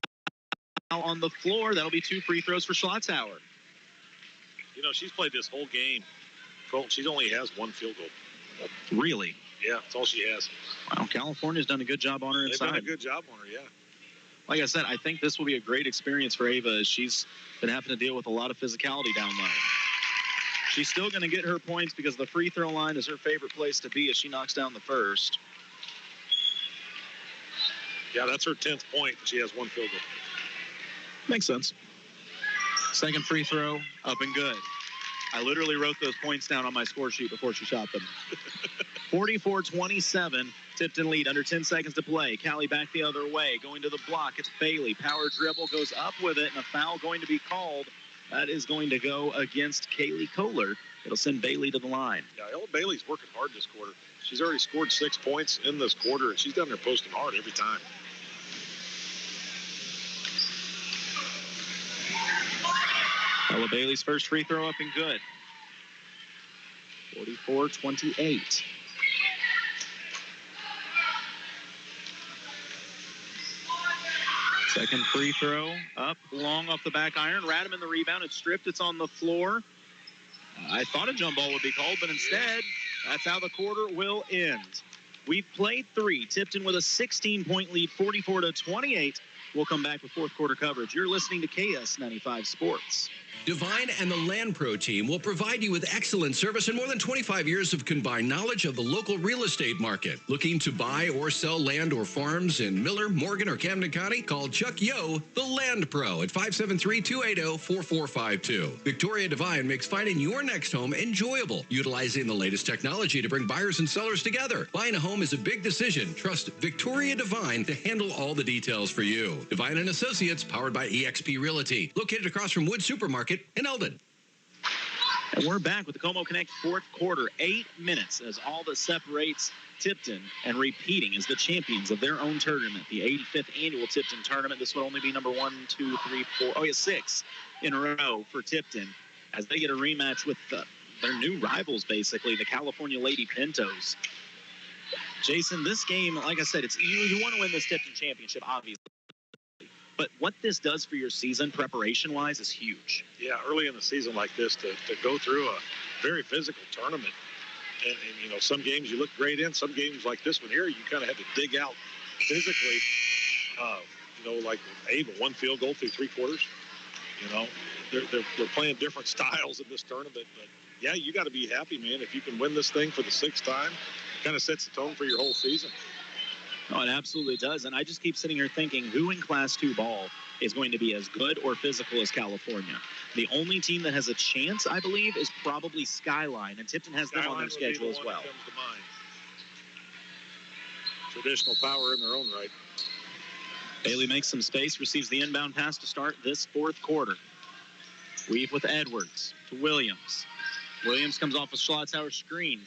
Now on the floor, that'll be 2 free throws for Schlotzauer. You know, she's played this whole game. Colt, she only has 1 field goal. Really? Yeah, that's all she has. Wow, California's done a good job on her inside. They've done a good job on her, yeah. Like I said, I think this will be a great experience for Ava, as she's been having to deal with a lot of physicality down low. She's still going to get her points because the free throw line is her favorite place to be as she knocks down the first. Yeah, that's her 10th point. She has 1 field goal. Makes sense. Second free throw, up and good. I literally wrote those points down on my score sheet before she shot them. 44-27, Tipton lead, under 10 seconds to play. Callie back the other way, going to the block. It's Bailey. Power dribble, goes up with it, and a foul going to be called. That is going to go against Kaylee Kohler. It'll send Bailey to the line. Yeah, Ella Bailey's working hard this quarter. She's already scored 6 points in this quarter, and she's down there posting hard every time. Ella Bailey's first free throw up and good. 44-28. Second free throw up, long off the back iron. Radaman the rebound. It's stripped. It's on the floor. I thought a jump ball would be called, but instead, that's how the quarter will end. We've played 3. Tipton with a 16-point lead, 44-28. We'll come back with fourth quarter coverage. You're listening to KS95 Sports. Divine and the Land Pro team will provide you with excellent service and more than 25 years of combined knowledge of the local real estate market. Looking to buy or sell land or farms in Miller, Morgan, or Camden County? Call Chuck Yo, the Land Pro, at 573-280-4452. Victoria Divine makes finding your next home enjoyable, utilizing the latest technology to bring buyers and sellers together. Buying a home is a big decision. Trust Victoria Divine to handle all the details for you. Divine and Associates, powered by eXp Realty, located across from Wood Supermarket in Eldon. And we're back with the Como Connect fourth quarter. 8 minutes as all that separates Tipton and repeating as the champions of their own tournament, the 85th annual Tipton tournament. This would only be number 6 in a row for Tipton as they get a rematch with their new rivals, basically, the California Lady Pintos. Jason, this game, like I said, it's you want to win this Tipton championship, obviously. But what this does for your season, preparation-wise, is huge. Yeah, early in the season like this, to go through a very physical tournament. And, you know, some games you look great in. Some games like this one here, you kind of have to dig out physically. You know, like Ava, 1 field goal through 3 quarters. You know, they're playing different styles in this tournament. But, yeah, you got to be happy, man. If you can win this thing for the 6th time, kind of sets the tone for your whole season. Oh, it absolutely does. And I just keep sitting here thinking, who in Class 2 ball is going to be as good or physical as California? The only team that has a chance, I believe, is probably Skyline. And Tipton has them on their schedule as well. Traditional power in their own right. Bailey makes some space, receives the inbound pass to start this fourth quarter. Weave with Edwards to Williams. Williams comes off a Schlotzauer screen.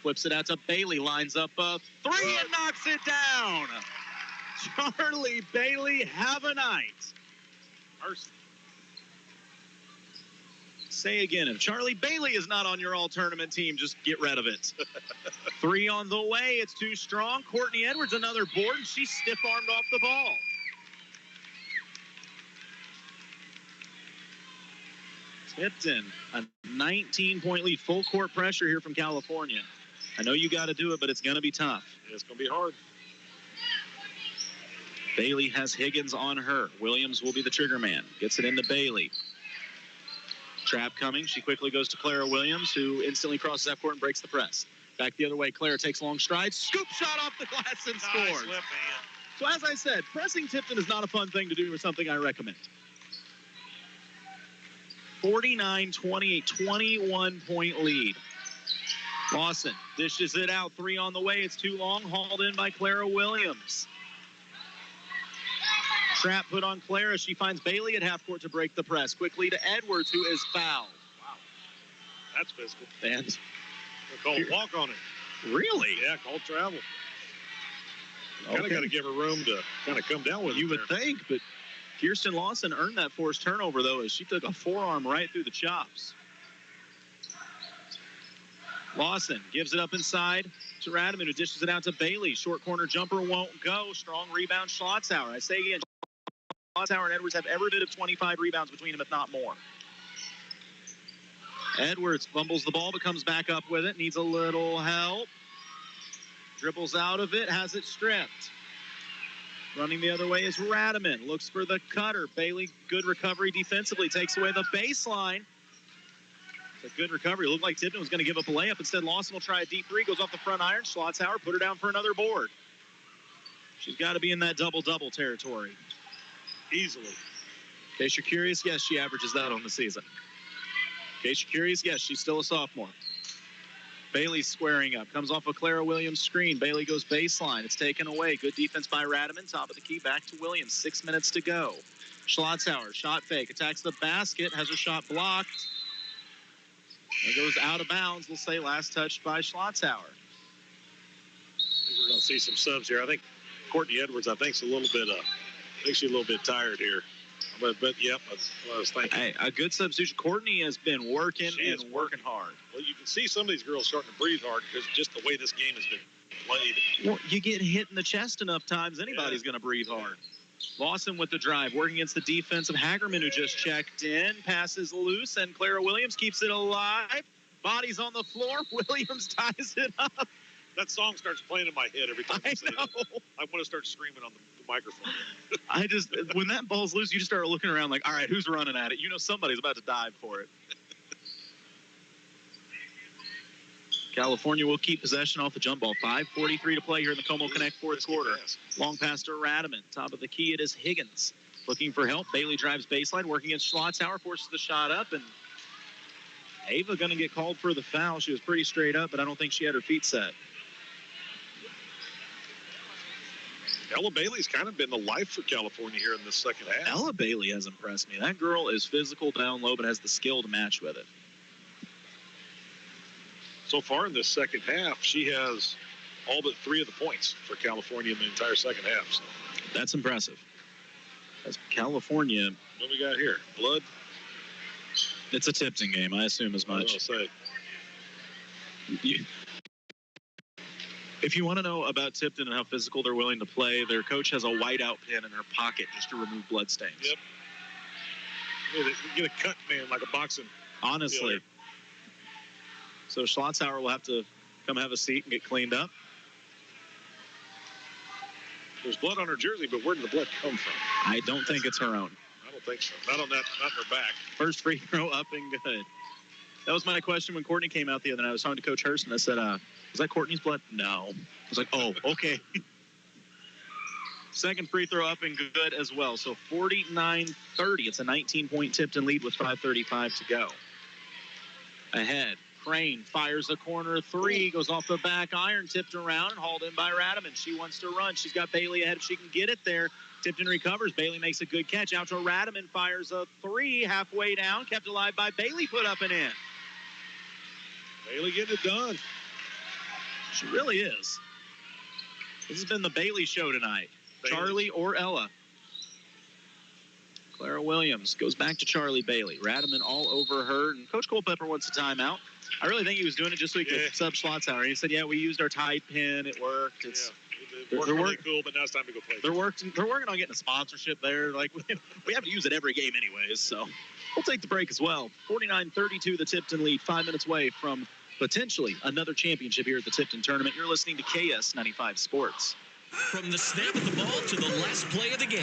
Flips it out to Bailey, lines up a 3 and knocks it down. Charlie Bailey, have a night. Say again, if Charlie Bailey is not on your all-tournament team, just get rid of it. 3 on the way, it's too strong. Courtney Edwards, another board, and she's stiff-armed off the ball. Tipton, a 19-point lead, full court pressure here from California. I know you got to do it, but it's going to be tough. It's going to be hard. Bailey has Higgins on her. Williams will be the trigger man. Gets it into Bailey. Trap coming. She quickly goes to Clara Williams, who instantly crosses that court and breaks the press. Back the other way, Clara takes long strides. Scoop shot off the glass and scores. So as I said, pressing Tipton is not a fun thing to do or something I recommend. 49-28, 21-point lead. Lawson dishes it out. 3 on the way. It's too long. Hauled in by Clara Williams. Trap put on Clara. She finds Bailey at half court to break the press. Quickly to Edwards, who is fouled. Wow. That's physical. And they called a walk on it. Really? Yeah, called travel. Kind of got to give her room to kind of come down with it. You would think, but Kirsten Lawson earned that forced turnover, though, as she took a forearm right through the chops. Lawson gives it up inside to Radaman, who dishes it out to Bailey. Short corner jumper won't go. Strong rebound, Schlotzauer. I say again, Schlotzauer and Edwards have every bit of 25 rebounds between them, if not more. Edwards fumbles the ball, but comes back up with it. Needs a little help. Dribbles out of it, has it stripped. Running the other way is Radaman. Looks for the cutter. Bailey, good recovery defensively. Takes away the baseline. It's a good recovery. It looked like Tipton was going to give up a layup. Instead, Lawson will try a deep three. Goes off the front iron. Schlotzauer put her down for another board. She's got to be in that double-double territory. Easily. In case you're curious, yes, she averages that on the season. In case you're curious, yes, she's still a sophomore. Bailey squaring up. Comes off a Clara Williams screen. Bailey goes baseline. It's taken away. Good defense by Radaman. Top of the key. Back to Williams. 6 minutes to go. Schlotzauer, shot fake. Attacks the basket. Has her shot blocked. It goes out of bounds. We'll say last touched by Schlotzauer. I think we're going to see some subs here. I think Courtney Edwards, I think, is a little bit, she's a little bit tired here. But yep, that's what I was thinking. Hey, a good substitution. Courtney has been working working hard. Well, you can see some of these girls starting to breathe hard because just the way this game has been played. Well, you get hit in the chest enough times, anybody's going to breathe hard. Lawson with the drive, working against the defense of Hagerman, who just checked in. Passes loose, and Clara Williams keeps it alive. Bodies on the floor. Williams ties it up. That song starts playing in my head every time I say that. I want to start screaming on the microphone. When that ball's loose, you just start looking around like, all right, who's running at it? You know somebody's about to dive for it. California will keep possession off the jump ball. 5:43 to play here in the Como Connect fourth quarter. Long pass to Radaman. Top of the key, it is Higgins. Looking for help. Bailey drives baseline, working against Schlotzauer, forces the shot up, and Ava going to get called for the foul. She was pretty straight up, but I don't think she had her feet set. Ella Bailey's kind of been the life for California here in this second half. Ella Bailey has impressed me. That girl is physical down low, but has the skill to match with it. So far in this second half, she has all but 3 of the points for California in the entire second half. So. That's impressive. That's California. What do we got here? Blood? It's a Tipton game. I assume as much. I'll say. If you want to know about Tipton and how physical they're willing to play, their coach has a whiteout pin in her pocket just to remove blood stains. Yep. Yeah, get a cut, man, like a boxing. Honestly. So Schlotzauer will have to come have a seat and get cleaned up. There's blood on her jersey, but where did the blood come from? I don't think it's her own. I don't think so. Not on that, not in her back. First free throw up and good. That was my question when Courtney came out the other night. I was talking to Coach Hurst, and I said, was that Courtney's blood? No. I was like, oh, okay. Second free throw up and good as well. So 49-30. It's a 19-point Tipton lead with 5:35 to go. Ahead. Crane fires a corner 3, goes off the back iron, tipped around and hauled in by Radaman. She wants to run. She's got Bailey ahead if she can get it there. Tipton recovers. Bailey makes a good catch. Out to Radaman, fires a 3, halfway down, kept alive by Bailey, put up and in. Bailey getting it done. She really is. This has been the Bailey show tonight. Bailey. Charlie or Ella. Clara Williams goes back to Charlie Bailey. Radaman all over her, and Coach Culpepper wants a timeout. I really think he was doing it just so he could sub Schlotzauer. He said, yeah, we used our Tide pin. It worked. They're really cool, but now it's time to go play. They're working on getting a sponsorship there. Like, we have to use it every game anyways, so we'll take the break as well. 49-32, the Tipton lead, 5 minutes away from potentially another championship here at the Tipton tournament. You're listening to KS95 Sports. From the snap of the ball to the last play of the game,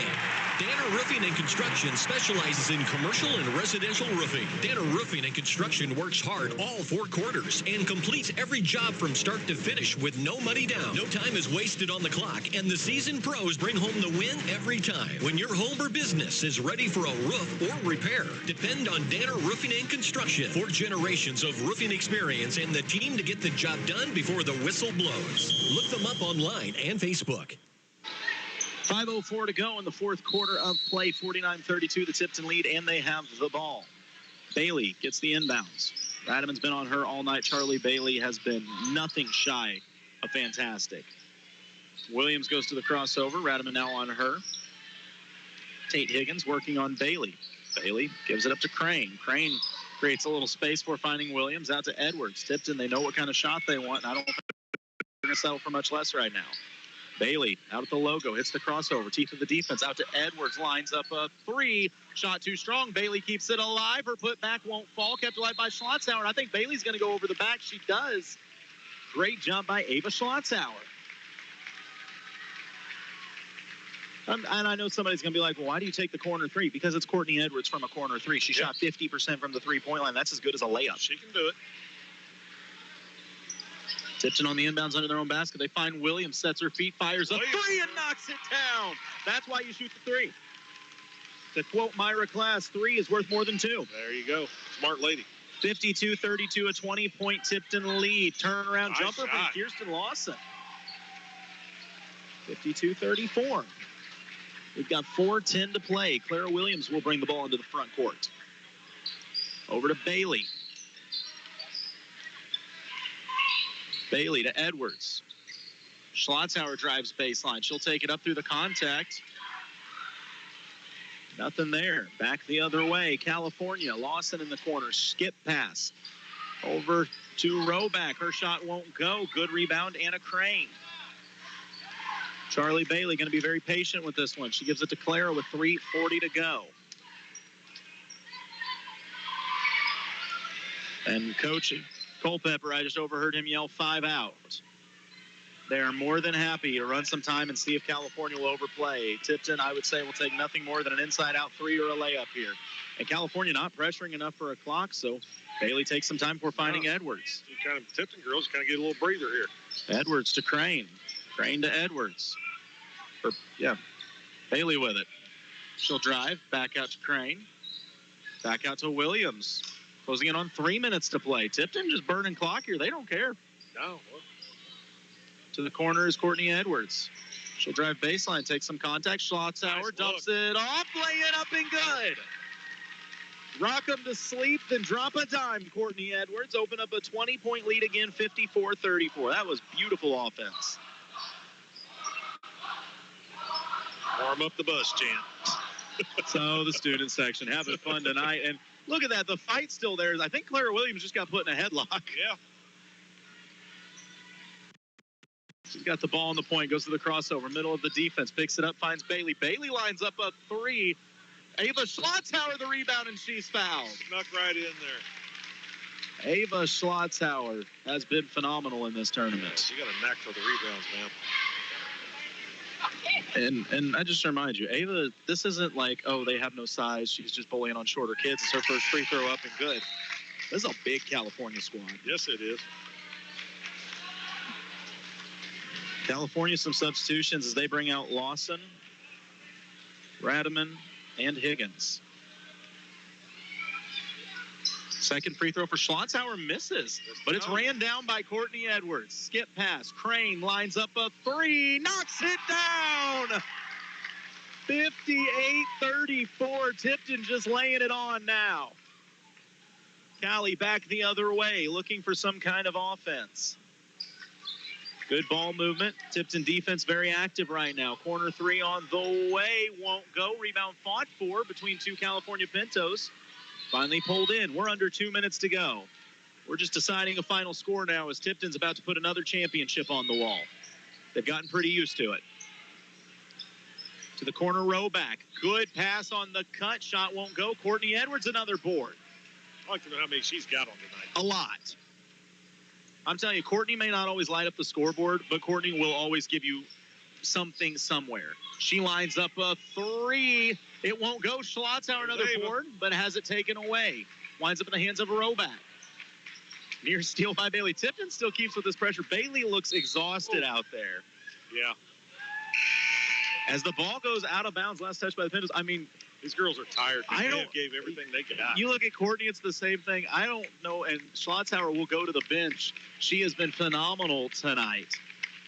Danner Roofing and Construction specializes in commercial and residential roofing. Danner Roofing and Construction works hard all 4 quarters and completes every job from start to finish with no money down. No time is wasted on the clock, and the seasoned pros bring home the win every time. When your home or business is ready for a roof or repair, depend on Danner Roofing and Construction. 4 generations of roofing experience and the team to get the job done before the whistle blows. Look them up online and Facebook. 5:04 to go in the fourth quarter of play. 49-32, the Tipton lead, and they have the ball. Bailey gets the inbounds. Radaman's been on her all night. Charlie Bailey has been nothing shy of fantastic. Williams goes to the crossover. Radaman now on her. Tate Higgins working on Bailey. Bailey gives it up to Crane. Crane creates a little space for finding Williams. Out to Edwards. Tipton, they know what kind of shot they want, and I don't think they're going to settle for much less right now. Bailey out at the logo, hits the crossover, teeth of the defense, out to Edwards, lines up a 3, shot too strong. Bailey keeps it alive. Her putback won't fall, kept alive by Schlotzauer. I think Bailey's going to go over the back. She does. Great job by Ava Schlotzauer. And I know somebody's going to be like, well, why do you take the corner 3? Because it's Courtney Edwards from a corner 3. She shot 50% from the three-point line. That's as good as a layup. She can do it. Tipton on the inbounds under their own basket. They find Williams, sets her feet, fires a 3 and knocks it down. That's why you shoot the 3. To quote Myra Class, 3 is worth more than 2. There you go. Smart lady. 52-32, a 20-point Tipton lead. Turnaround jumper from Kirsten Lawson. 52-34. We've got 4:10 to play. Clara Williams will bring the ball into the front court. Over to Bailey. Bailey to Edwards. Schlotzauer drives baseline. She'll take it up through the contact. Nothing there. Back the other way. California. Lawson in the corner. Skip pass. Over to Roback. Her shot won't go. Good rebound. Anna Crane. Charlie Bailey going to be very patient with this one. She gives it to Clara with 3:40 to go. And Coach Culpepper, I just overheard him yell 5 out. They are more than happy to run some time and see if California will overplay. Tipton, I would say, will take nothing more than an inside-out 3 or a layup here. And California not pressuring enough for a clock, so Bailey takes some time before finding Edwards. Tipton girls kind of get a little breather here. Edwards to Crane. Crane to Edwards. Bailey with it. She'll drive, back out to Crane. Back out to Williams. Closing in on 3 minutes to play. Tipton just burning clock here. They don't care. No. To the corner is Courtney Edwards. She'll drive baseline, take some contact. Schlotzauer dumps it off, lay it up and good. Rock them to sleep, then drop a dime. Courtney Edwards open up a 20-point lead again, 54-34. That was beautiful offense. Warm up the bus, champ. So the student section having fun tonight. And look at that. The fight's still there. I think Clara Williams just got put in a headlock. Yeah. She's got the ball on the point, goes to the crossover, middle of the defense, picks it up, finds Bailey. Bailey lines up a 3. Ava Schlotzauer the rebound, and she's fouled. Snuck right in there. Ava Schlotzauer has been phenomenal in this tournament. Yeah, she got a knack for the rebounds, man. And I just remind you, Ava, this isn't like, oh, they have no size. She's just bullying on shorter kids. It's her first free throw up and good. This is a big California squad. Yes, it is. California, some substitutions as they bring out Lawson, Radaman, and Higgins. Second free throw for Schlotzauer misses, but it's ran down by Courtney Edwards. Skip pass. Crane lines up a 3, knocks it down. 58-34. Tipton just laying it on now. Cali back the other way, looking for some kind of offense. Good ball movement. Tipton defense very active right now. Corner 3 on the way. Won't go. Rebound fought for between 2 California Pintos. Finally pulled in. We're under 2 minutes to go. We're just deciding a final score now as Tipton's about to put another championship on the wall. They've gotten pretty used to it. To the corner row back. Good pass on the cut. Shot won't go. Courtney Edwards, another board. I'd like to know how many she's got on tonight. A lot. I'm telling you, Courtney may not always light up the scoreboard, but Courtney will always give you something somewhere. She lines up a three. It won't go. Schlotzauer another board, but has it taken away. Winds up in the hands of a Roback. Near steal by Bailey. Tipton still keeps with this pressure. Bailey looks exhausted out there. Yeah. As the ball goes out of bounds, last touch by the Pendles. I mean, these girls are tired. They gave everything they got. You look at Courtney, it's the same thing. I don't know, and Schlotzauer will go to the bench. She has been phenomenal tonight.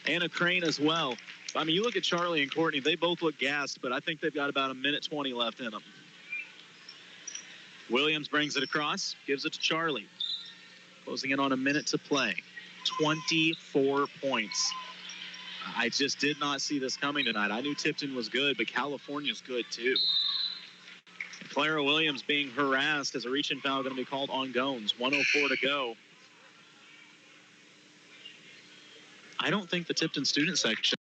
Anna Crane as well. I mean, you look at Charlie and Courtney, they both look gassed, but I think they've got about 1:20 left in them. Williams brings it across, gives it to Charlie. Closing in on a minute to play. 24 points. I just did not see this coming tonight. I knew Tipton was good, but California's good too. Clara Williams being harassed as a reach-in foul going to be called on Gones. 1:04 to go. I don't think the Tipton student section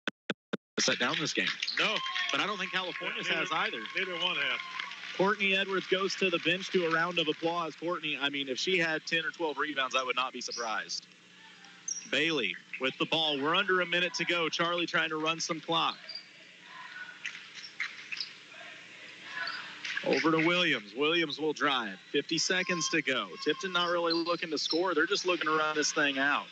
has set down this game. No. But I don't think California's has either. Neither one has. Courtney Edwards goes to the bench to a round of applause. Courtney, I mean, if she had 10 or 12 rebounds, I would not be surprised. Bailey with the ball. We're under a minute to go. Charlie trying to run some clock. Over to Williams. Williams will drive. 50 seconds to go. Tipton not really looking to score. They're just looking to run this thing out.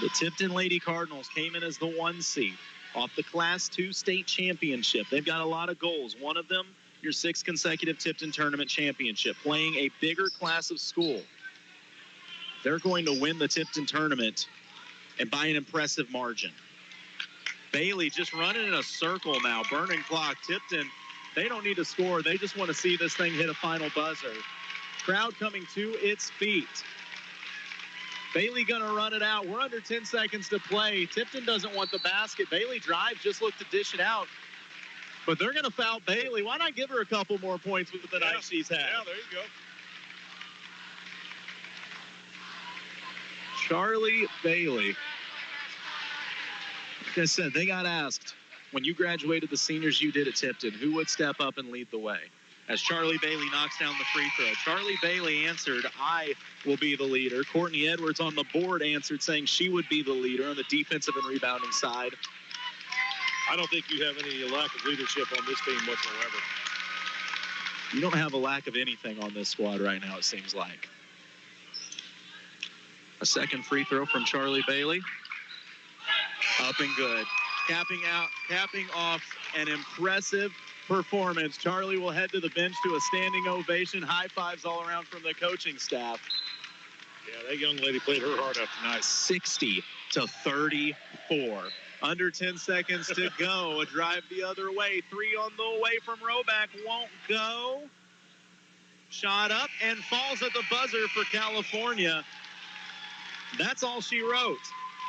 The Tipton Lady Cardinals came in as the 1 seed off the Class 2 state championship. They've got a lot of goals. One of them, your 6th consecutive Tipton tournament championship, playing a bigger class of school. They're going to win the Tipton tournament and by an impressive margin. Bailey just running in a circle now. Burning clock. Tipton, they don't need to score. They just want to see this thing hit a final buzzer. Crowd coming to its feet. Bailey going to run it out. We're under 10 seconds to play. Tipton doesn't want the basket. Bailey drives, just looked to dish it out. But they're going to foul Bailey. Why not give her a couple more points with the night she's had? Yeah, there you go. Charlie Bailey. Like I said, they got asked, when you graduated the seniors you did at Tipton, who would step up and lead the way? As Charlie Bailey knocks down the free throw. Charlie Bailey answered, I will be the leader. Courtney Edwards on the board answered, saying she would be the leader on the defensive and rebounding side. I don't think you have any lack of leadership on this team whatsoever. You don't have a lack of anything on this squad right now, it seems like. A second free throw from Charlie Bailey. Up and good. Capping off an impressive performance. Charlie will head to the bench to a standing ovation. High fives all around from the coaching staff. Yeah, that young lady played her heart out tonight. 60-34. Under 10 seconds to go. A drive the other way. 3 on the way from Roback. Won't go. Shot up and falls at the buzzer for California. That's all she wrote.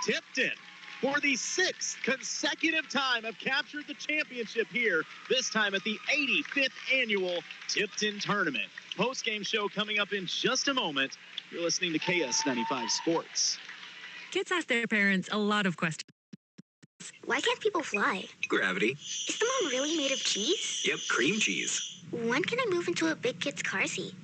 Tipton, for the 6th consecutive time, have captured the championship here, this time at the 85th annual Tipton Tournament. Post-game show coming up in just a moment. You're listening to KS95 Sports. Kids ask their parents a lot of questions. Why can't people fly? Gravity. Is the moon really made of cheese? Yep, cream cheese. When can I move into a big kid's car seat?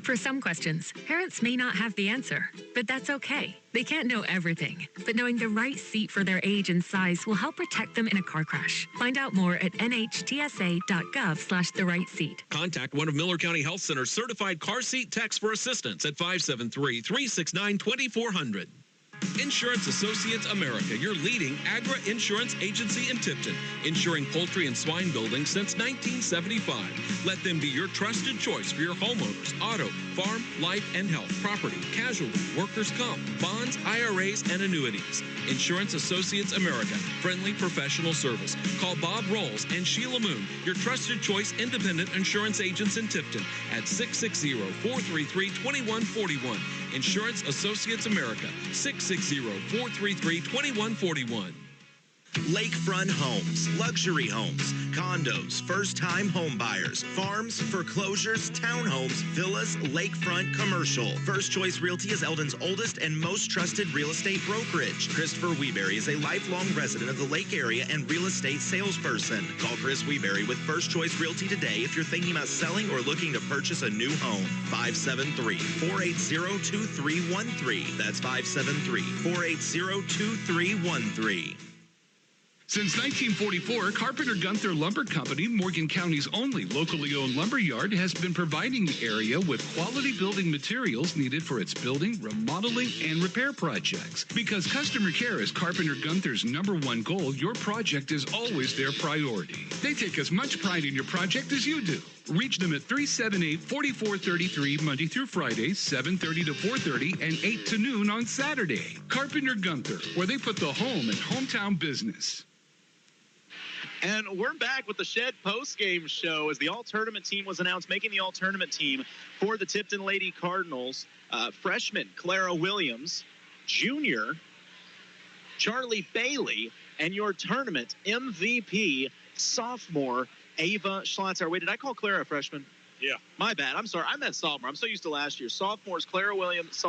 For some questions, parents may not have the answer, but that's okay. They can't know everything, but knowing the right seat for their age and size will help protect them in a car crash. Find out more at nhtsa.gov/the-right-seat. Contact one of Miller County Health Center's certified car seat techs for assistance at 573-369-2400. Insurance Associates America, your leading agri-insurance agency in Tipton, insuring poultry and swine buildings since 1975. Let them be your trusted choice for your homeowners, auto, farm, life, and health, property, casualty, workers' comp, bonds, IRAs, and annuities. Insurance Associates America, friendly professional service. Call Bob Rolls and Sheila Moon, your trusted choice independent insurance agents in Tipton at 660-433-2141. Insurance Associates America, 660-433-2141. Lakefront homes, luxury homes, condos, first-time home buyers, farms, foreclosures, townhomes, villas, lakefront, commercial. First Choice Realty is Eldon's oldest and most trusted real estate brokerage. Christopher Weeberry is a lifelong resident of the Lake area and real estate salesperson. Call Chris Weeberry with First Choice Realty today if you're thinking about selling or looking to purchase a new home. 573-480-2313. That's 573-480-2313. Since 1944, Carpenter Gunther Lumber Company, Morgan County's only locally owned lumber yard, has been providing the area with quality building materials needed for its building, remodeling, and repair projects. Because customer care is Carpenter Gunther's #1 goal, your project is always their priority. They take as much pride in your project as you do. Reach them at 378-4433 Monday through Friday, 7:30 to 4:30, and 8 to noon on Saturday. Carpenter Gunther, where they put the home and hometown business. And we're back with the Shed post-game show as the all-tournament team was announced, making the all-tournament team for the Tipton Lady Cardinals. Freshman Clara Williams, junior Charlie Bailey, and your tournament MVP, sophomore Ava Schlotzer. Wait, did I call Clara a freshman? Yeah. My bad. I'm sorry. I meant sophomore. I'm so used to last year. Sophomores Clara Williams,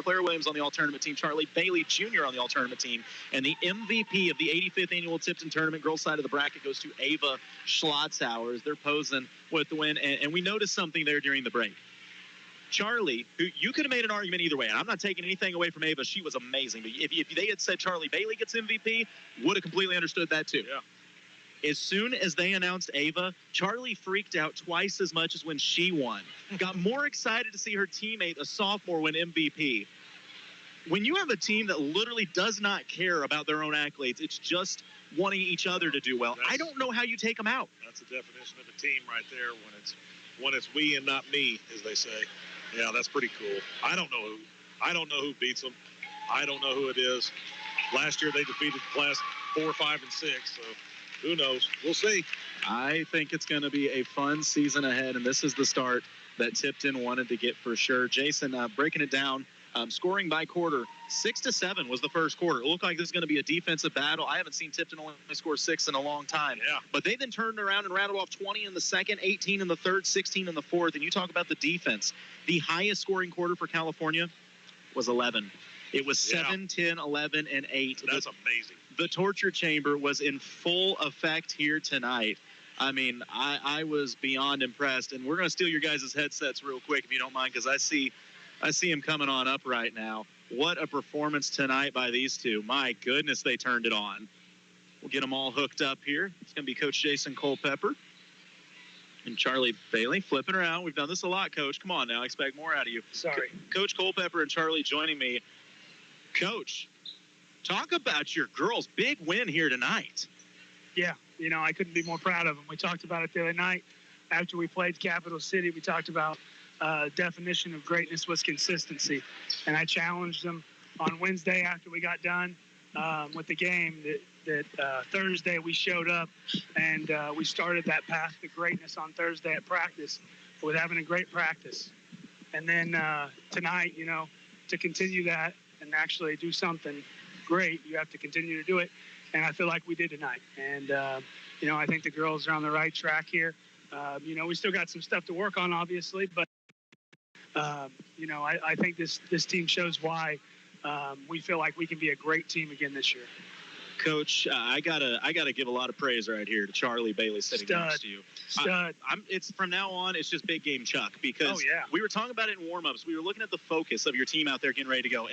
Clara Williams on the all-tournament team, Charlie Bailey Jr. on the all-tournament team, and the MVP of the 85th Annual Tipton Tournament, girls side of the bracket, goes to Ava Schlotzauer. They're posing with the win, and we noticed something there during the break. Charlie, who you could have made an argument either way, and I'm not taking anything away from Ava. She was amazing. But if they had said Charlie Bailey gets MVP, would have completely understood that too. Yeah. As soon as they announced Ava, Charlie freaked out twice as much as when she won. Got more excited to see her teammate, a sophomore, win MVP. When you have a team that literally does not care about their own accolades, it's just wanting each other to do well. I don't know how you take them out. That's the definition of a team right there, when it's we and not me, as they say. Yeah, that's pretty cool. I don't know who beats them. I don't know who it is. Last year they defeated class 4, 5, and 6, so who knows? We'll see. I think it's going to be a fun season ahead, and this is the start that Tipton wanted to get for sure. Jason, breaking it down, scoring by quarter, 6-7 was the first quarter. It looked like this is going to be a defensive battle. I haven't seen Tipton only score 6 in a long time. Yeah. But they then turned around and rattled off 20 in the second, 18 in the third, 16 in the fourth. And you talk about the defense. The highest scoring quarter for California was 11. It was 7, 10, 11, and 8. That's amazing. The torture chamber was in full effect here tonight. I mean, I was beyond impressed. And we're going to steal your guys' headsets real quick, if you don't mind, because I see him coming on up right now. What a performance tonight by these two. My goodness, they turned it on. We'll get them all hooked up here. It's going to be Coach Jason Culpepper and Charlie Bailey flipping around. We've done this a lot, Coach. Come on now. I expect more out of you. Sorry. Coach Culpepper and Charlie joining me. Coach, talk about your girls' big win here tonight. Yeah, I couldn't be more proud of them. We talked about it the other night after we played Capital City. We talked about definition of greatness was consistency. And I challenged them on Wednesday after we got done with the game that Thursday we showed up and we started that path to greatness on Thursday at practice with having a great practice. And then tonight, to continue that and actually do something great, you have to continue to do it. And I feel like we did tonight. And, I think the girls are on the right track here. We still got some stuff to work on, obviously, but, I think this team shows why we feel like we can be a great team again this year. Coach, I gotta give a lot of praise right here to Charlie Bailey sitting next to you. Stud. It's from now on, it's just big game Chuck, because we were talking about it in warm-ups. We were looking at the focus of your team out there getting ready to go,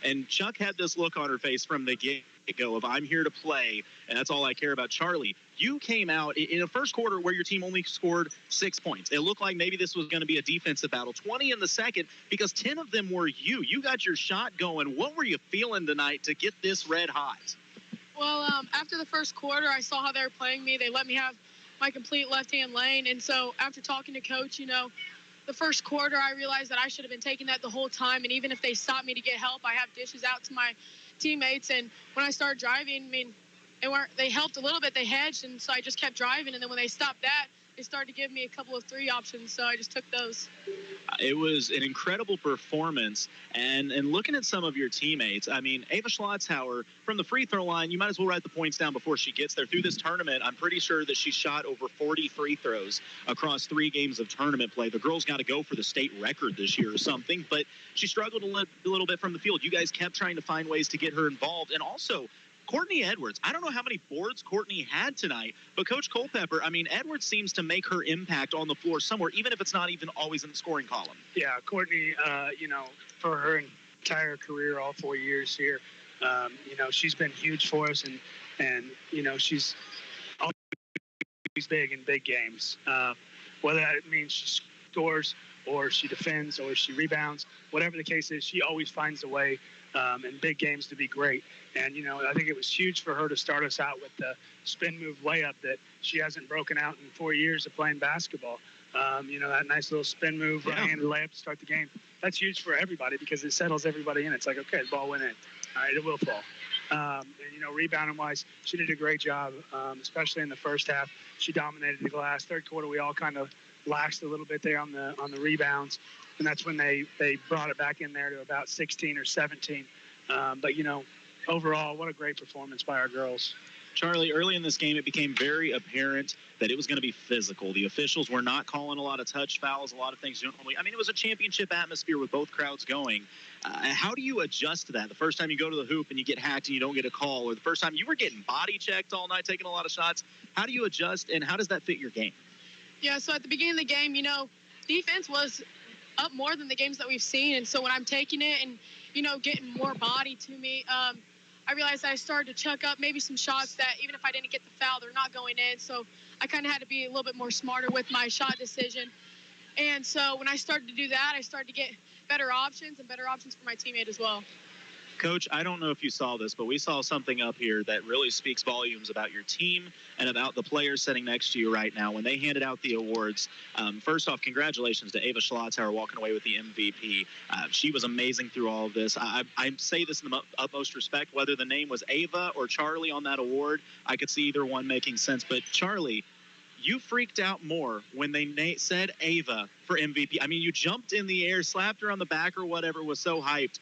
and Chuck had this look on her face from the get-go of I'm here to play, and that's all I care about. Charlie, you came out in the first quarter where your team only scored 6 points. It looked like maybe this was going to be a defensive battle. 20 in the second, because 10 of them were you. You got your shot going. What were you feeling tonight to get this red hot? Well, after the first quarter, I saw how they were playing me. They let me have my complete left-hand lane. And so after talking to Coach, the first quarter, I realized that I should have been taking that the whole time. And even if they stopped me to get help, I have dishes out to my teammates. And when I started driving, they helped a little bit. They hedged, and so I just kept driving. And then when they stopped that, they started to give me a couple of 3 options, so I just took those. It was an incredible performance. And looking at some of your teammates, I mean, Ava Schlotzhauer, from the free throw line, you might as well write the points down before she gets there. Through this tournament, I'm pretty sure that she shot over 40 free throws across 3 games of tournament play. The girl's got to go for the state record this year or something, but she struggled a little bit from the field. You guys kept trying to find ways to get her involved. And also, Courtney Edwards, I don't know how many boards Courtney had tonight, but Coach Culpepper, I mean, Edwards seems to make her impact on the floor somewhere, even if it's not even always in the scoring column. Yeah, Courtney, for her entire career, all 4 years here, she's been huge for us, and she's always big in big games. Whether that means she scores or she defends or she rebounds, whatever the case is, she always finds a way in big games to be great. And, I think it was huge for her to start us out with the spin move layup that she hasn't broken out in 4 years of playing basketball. That nice little spin move, right-handed layup to start the game. That's huge for everybody because it settles everybody in. It's like, okay, the ball went in. All right, it will fall. Rebounding-wise, she did a great job, especially in the first half. She dominated the glass. Third quarter, we all kind of laxed a little bit there on the rebounds, and that's when they brought it back in there to about 16 or 17. But overall, what a great performance by our girls. Charlie, early in this game, it became very apparent that it was going to be physical. The officials were not calling a lot of touch fouls, a lot of things. I mean, it was a championship atmosphere with both crowds going. How do you adjust to that? The first time you go to the hoop and you get hacked and you don't get a call, or the first time you were getting body checked all night, taking a lot of shots. How do you adjust, and how does that fit your game? Yeah, so at the beginning of the game, defense was up more than the games that we've seen. And so when I'm taking it and, getting more body to me, I realized I started to chuck up maybe some shots that even if I didn't get the foul, they're not going in. So I kind of had to be a little bit more smarter with my shot decision. And so when I started to do that, I started to get better options for my teammate as well. Coach, I don't know if you saw this, but we saw something up here that really speaks volumes about your team and about the players sitting next to you right now. When they handed out the awards, first off, congratulations to Ava Schlotzhauer walking away with the MVP. She was amazing through all of this. I say this in the utmost respect, whether the name was Ava or Charlie on that award, I could see either one making sense. But Charlie, you freaked out more when they said Ava for MVP. I mean, you jumped in the air, slapped her on the back or whatever, was so hyped.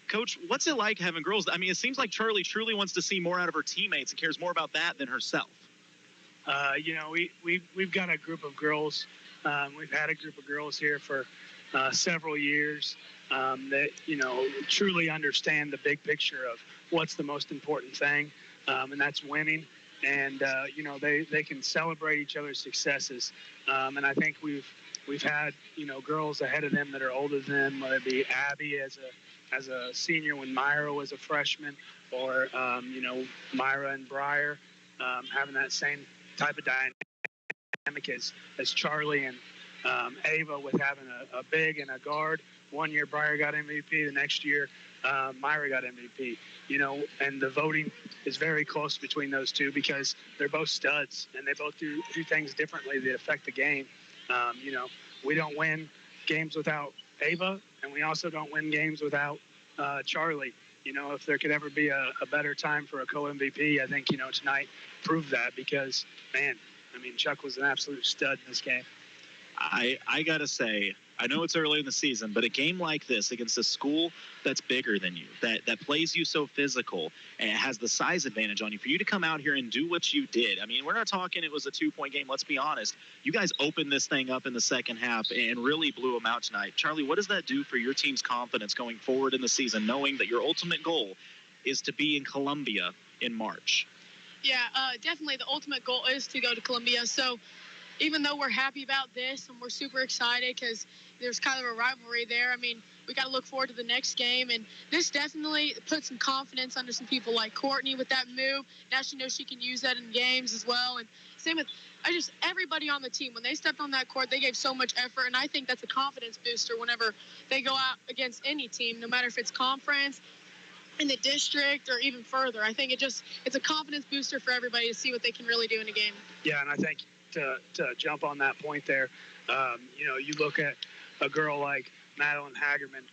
Coach, what's it like having girls? I mean, it seems like Charlie truly wants to see more out of her teammates and cares more about that than herself. We've got a group of girls. We've had a group of girls here for several years that, truly understand the big picture of what's the most important thing, and that's winning. And, they can celebrate each other's successes. And I think we've had, girls ahead of them that are older than them, whether it be Abby as a senior when Myra was a freshman, or, Myra and Breyer having that same type of dynamic as Charlie and Ava with having a big and a guard. 1 year Breyer got MVP, the next year Myra got MVP. And the voting is very close between those two because they're both studs and they both do things differently that affect the game. We don't win games without Ava, and we also don't win games without Charlie. If there could ever be a better time for a co-MVP, I think, tonight proved that because, man, Chuck was an absolute stud in this game. I got to say, I know it's early in the season, but a game like this against a school that's bigger than you, that plays you so physical and has the size advantage on you, for you to come out here and do what you did. I mean, we're not talking it was a 2-point game. Let's be honest. You guys opened this thing up in the second half and really blew them out tonight. Charlie, what does that do for your team's confidence going forward in the season, knowing that your ultimate goal is to be in Columbia in March? Yeah, definitely the ultimate goal is to go to Columbia. So even though we're happy about this and we're super excited because there's kind of a rivalry there, we got to look forward to the next game. And this definitely puts some confidence under some people like Courtney with that move. Now she knows she can use that in games as well. And same with everybody on the team. When they stepped on that court, they gave so much effort. And I think that's a confidence booster whenever they go out against any team, no matter if it's conference, in the district, or even further. I think it's a confidence booster for everybody to see what they can really do in a game. Yeah, and I think to jump on that point there, you look at a girl like Madeline Hagerman,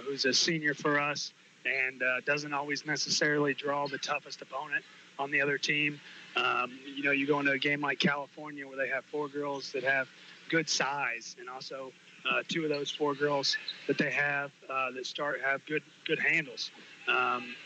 who's a senior for us and doesn't always necessarily draw the toughest opponent, on the other team. You go into a game like California where they have 4 girls that have good size, and also 2 of those 4 girls that they have that have good handles.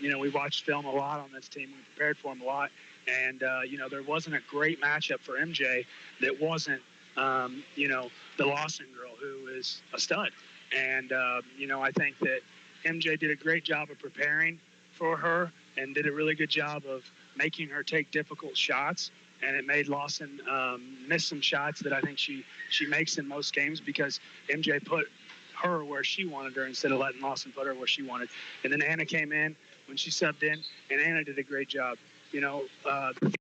We watched film a lot on this team. We prepared for them a lot, and there wasn't a great matchup for MJ that wasn't the Lawson girl, who is a stud. And I think that MJ did a great job of preparing for her and did a really good job of making her take difficult shots, and it made Lawson miss some shots that I think she makes in most games because MJ put her where she wanted her instead of letting Lawson put her where she wanted. And then Anna came in when she subbed in, and Anna did a great job. The thing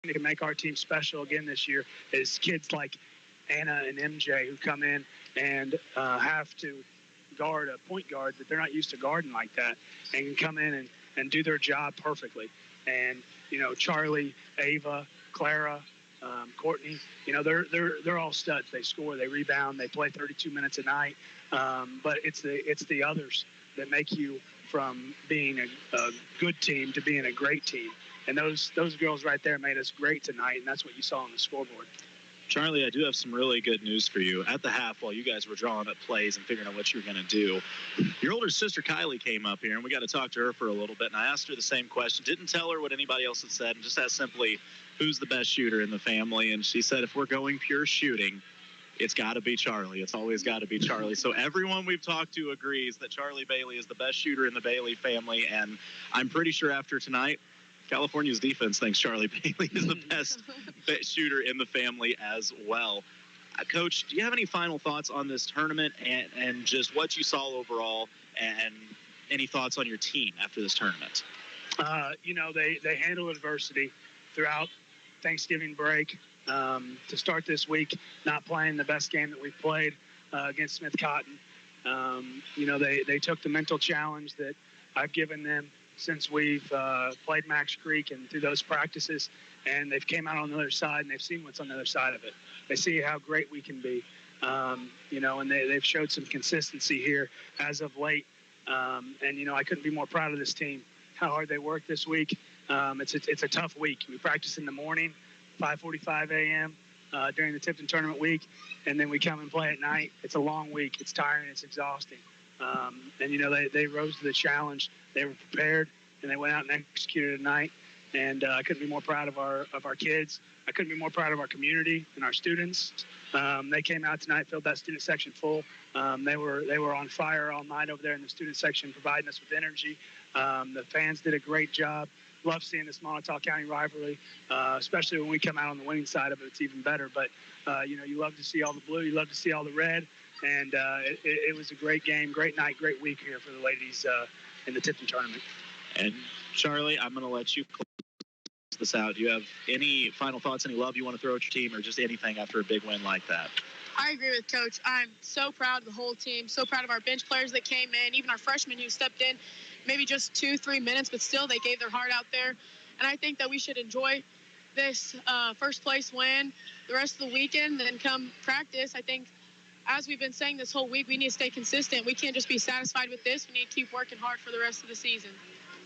that can make our team special again this year is kids like Anna and MJ who come in and have to guard a point guard that they're not used to guarding like that, and can come in and do their job perfectly. And Charlie, Ava, Clara, Courtney, they're all studs. They score, they rebound, they play 32 minutes a night. But it's the others that make you from being a good team to being a great team. And those girls right there made us great tonight, and that's what you saw on the scoreboard. Charlie, I do have some really good news for you. At the half, while you guys were drawing up plays and figuring out what you were going to do, your older sister Kylie came up here, and we got to talk to her for a little bit. And I asked her the same question. Didn't tell her what anybody else had said, and just asked simply, who's the best shooter in the family? And she said, if we're going pure shooting, it's got to be Charlie. It's always got to be Charlie. So everyone we've talked to agrees that Charlie Bailey is the best shooter in the Bailey family, and I'm pretty sure after tonight, California's defense thinks Charlie Bailey is the best shooter in the family as well. Coach, do you have any final thoughts on this tournament and just what you saw overall, and any thoughts on your team after this tournament? They handle adversity throughout Thanksgiving break to start this week, not playing the best game that we've played against Smith Cotton. They took the mental challenge that I've given them since we've played Max Creek and through those practices, and they've came out on the other side, and they've seen what's on the other side of it. They see how great we can be, and they've showed some consistency here as of late. I couldn't be more proud of this team, how hard they worked this week. It's a tough week. We practice in the morning, 5:45 a.m. During the Tipton tournament week, and then we come and play at night. It's a long week. It's tiring. It's exhausting. They rose to the challenge. They were prepared, and they went out and executed tonight. And I couldn't be more proud of our kids. I couldn't be more proud of our community and our students. They came out tonight, filled that student section full. They were on fire all night over there in the student section, providing us with energy. The fans did a great job. Love seeing this Montauk County rivalry, especially when we come out on the winning side of it. It's even better. But you love to see all the blue. You love to see all the red. And it was a great game, great night, great week here for the ladies in the Tipton tournament. And Charlie, I'm going to let you close this out. Do you have any final thoughts, any love you want to throw at your team, or just anything after a big win like that? I agree with Coach. I'm so proud of the whole team, so proud of our bench players that came in, even our freshmen who stepped in maybe just 2-3 minutes, but still they gave their heart out there. And I think that we should enjoy this first place win the rest of the weekend, then come practice. I think, as we've been saying this whole week, we need to stay consistent. We can't just be satisfied with this. We need to keep working hard for the rest of the season.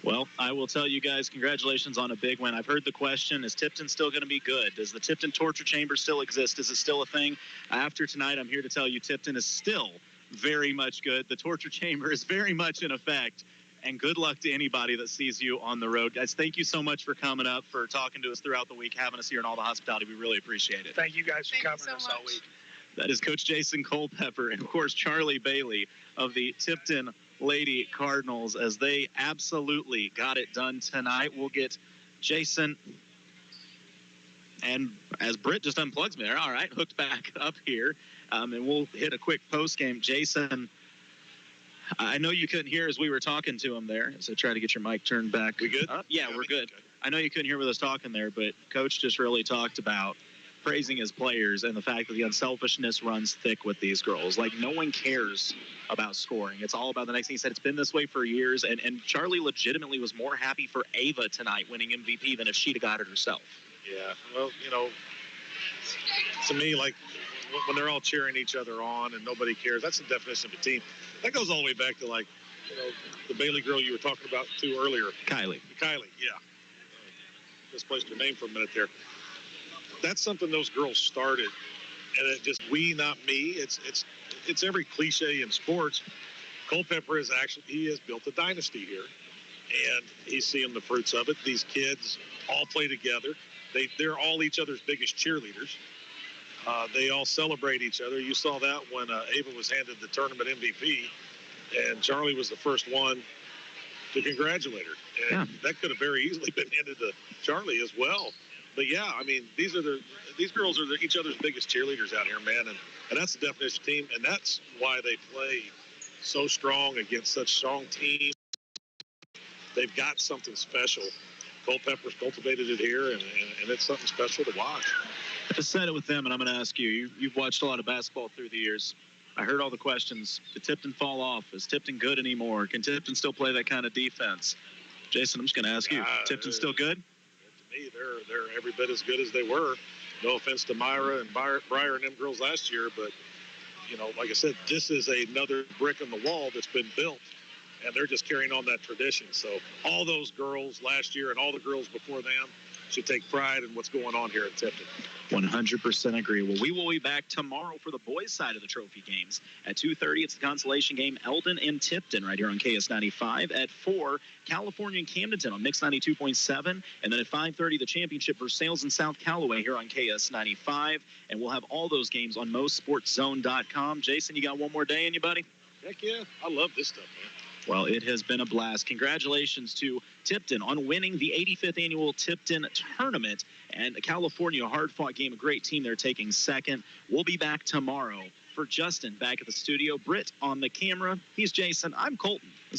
Well, I will tell you guys, congratulations on a big win. I've heard the question, is Tipton still going to be good? Does the Tipton torture chamber still exist? Is it still a thing? After tonight, I'm here to tell you Tipton is still very much good. The torture chamber is very much in effect. And good luck to anybody that sees you on the road. Guys, thank you so much for coming up, for talking to us throughout the week, having us here, and all the hospitality. We really appreciate it. Thank you guys for covering us all week. That is Coach Jason Culpepper and, of course, Charlie Bailey of the Tipton Lady Cardinals, as they absolutely got it done tonight. We'll get Jason, and as Britt just unplugs me there, all right, hooked back up here, and we'll hit a quick post-game. Jason, I know you couldn't hear as we were talking to him there, so try to get your mic turned back. We good? Yeah, we're good. I know you couldn't hear with us talking there, but Coach just really talked about praising his players and the fact that the unselfishness runs thick with these girls. Like, no one cares about scoring. It's all about the next thing. He said it's been this way for years, and Charlie legitimately was more happy for Ava tonight winning MVP than if she'd have got it herself. Yeah, well, to me, like, when they're all cheering each other on and nobody cares, that's the definition of a team. That goes all the way back to, the Bailey girl you were talking about, too, earlier. Kylie, yeah. misplaced your name for a minute there. That's something those girls started, and it just we, not me. It's every cliche in sports. Culpepper he has built a dynasty here, and he's seeing the fruits of it. These kids all play together. They're all each other's biggest cheerleaders. They all celebrate each other. You saw that when Ava was handed the tournament MVP, and Charlie was the first one to congratulate her. And that could have very easily been handed to Charlie as well. But yeah, I mean, these girls are each other's biggest cheerleaders out here, man, and that's the definition of team, and that's why they play so strong against such strong teams. They've got something special. Culpepper's cultivated it here, and it's something special to watch. I just said it with them, and I'm going to ask you. You've watched a lot of basketball through the years. I heard all the questions. Did Tipton fall off? Is Tipton good anymore? Can Tipton still play that kind of defense? Jason, I'm just going to ask you. Tipton still good? To me, they're every bit as good as they were. No offense to Myra and Briar and them girls last year, but, you know, like I said, this is another brick in the wall that's been built, and they're just carrying on that tradition. So all those girls last year and all the girls before them should take pride in what's going on here at Tipton. 100% agree. Well, we will be back tomorrow for the boys' side of the trophy games. At 2:30, it's the consolation game, Eldon and Tipton, right here on KS95. At 4, California and Camdenton on Mix 92.7. And then at 5:30, the championship Versailles and South Callaway here on KS95. And we'll have all those games on MoSportsZone.com. Jason, you got one more day in you, buddy? Heck yeah. I love this stuff, man. Well, it has been a blast. Congratulations to Tipton on winning the 85th annual Tipton tournament. And California, a hard-fought game, a great team. They're taking second. We'll be back tomorrow. For Justin back at the studio, Britt on the camera. He's Jason. I'm Colton.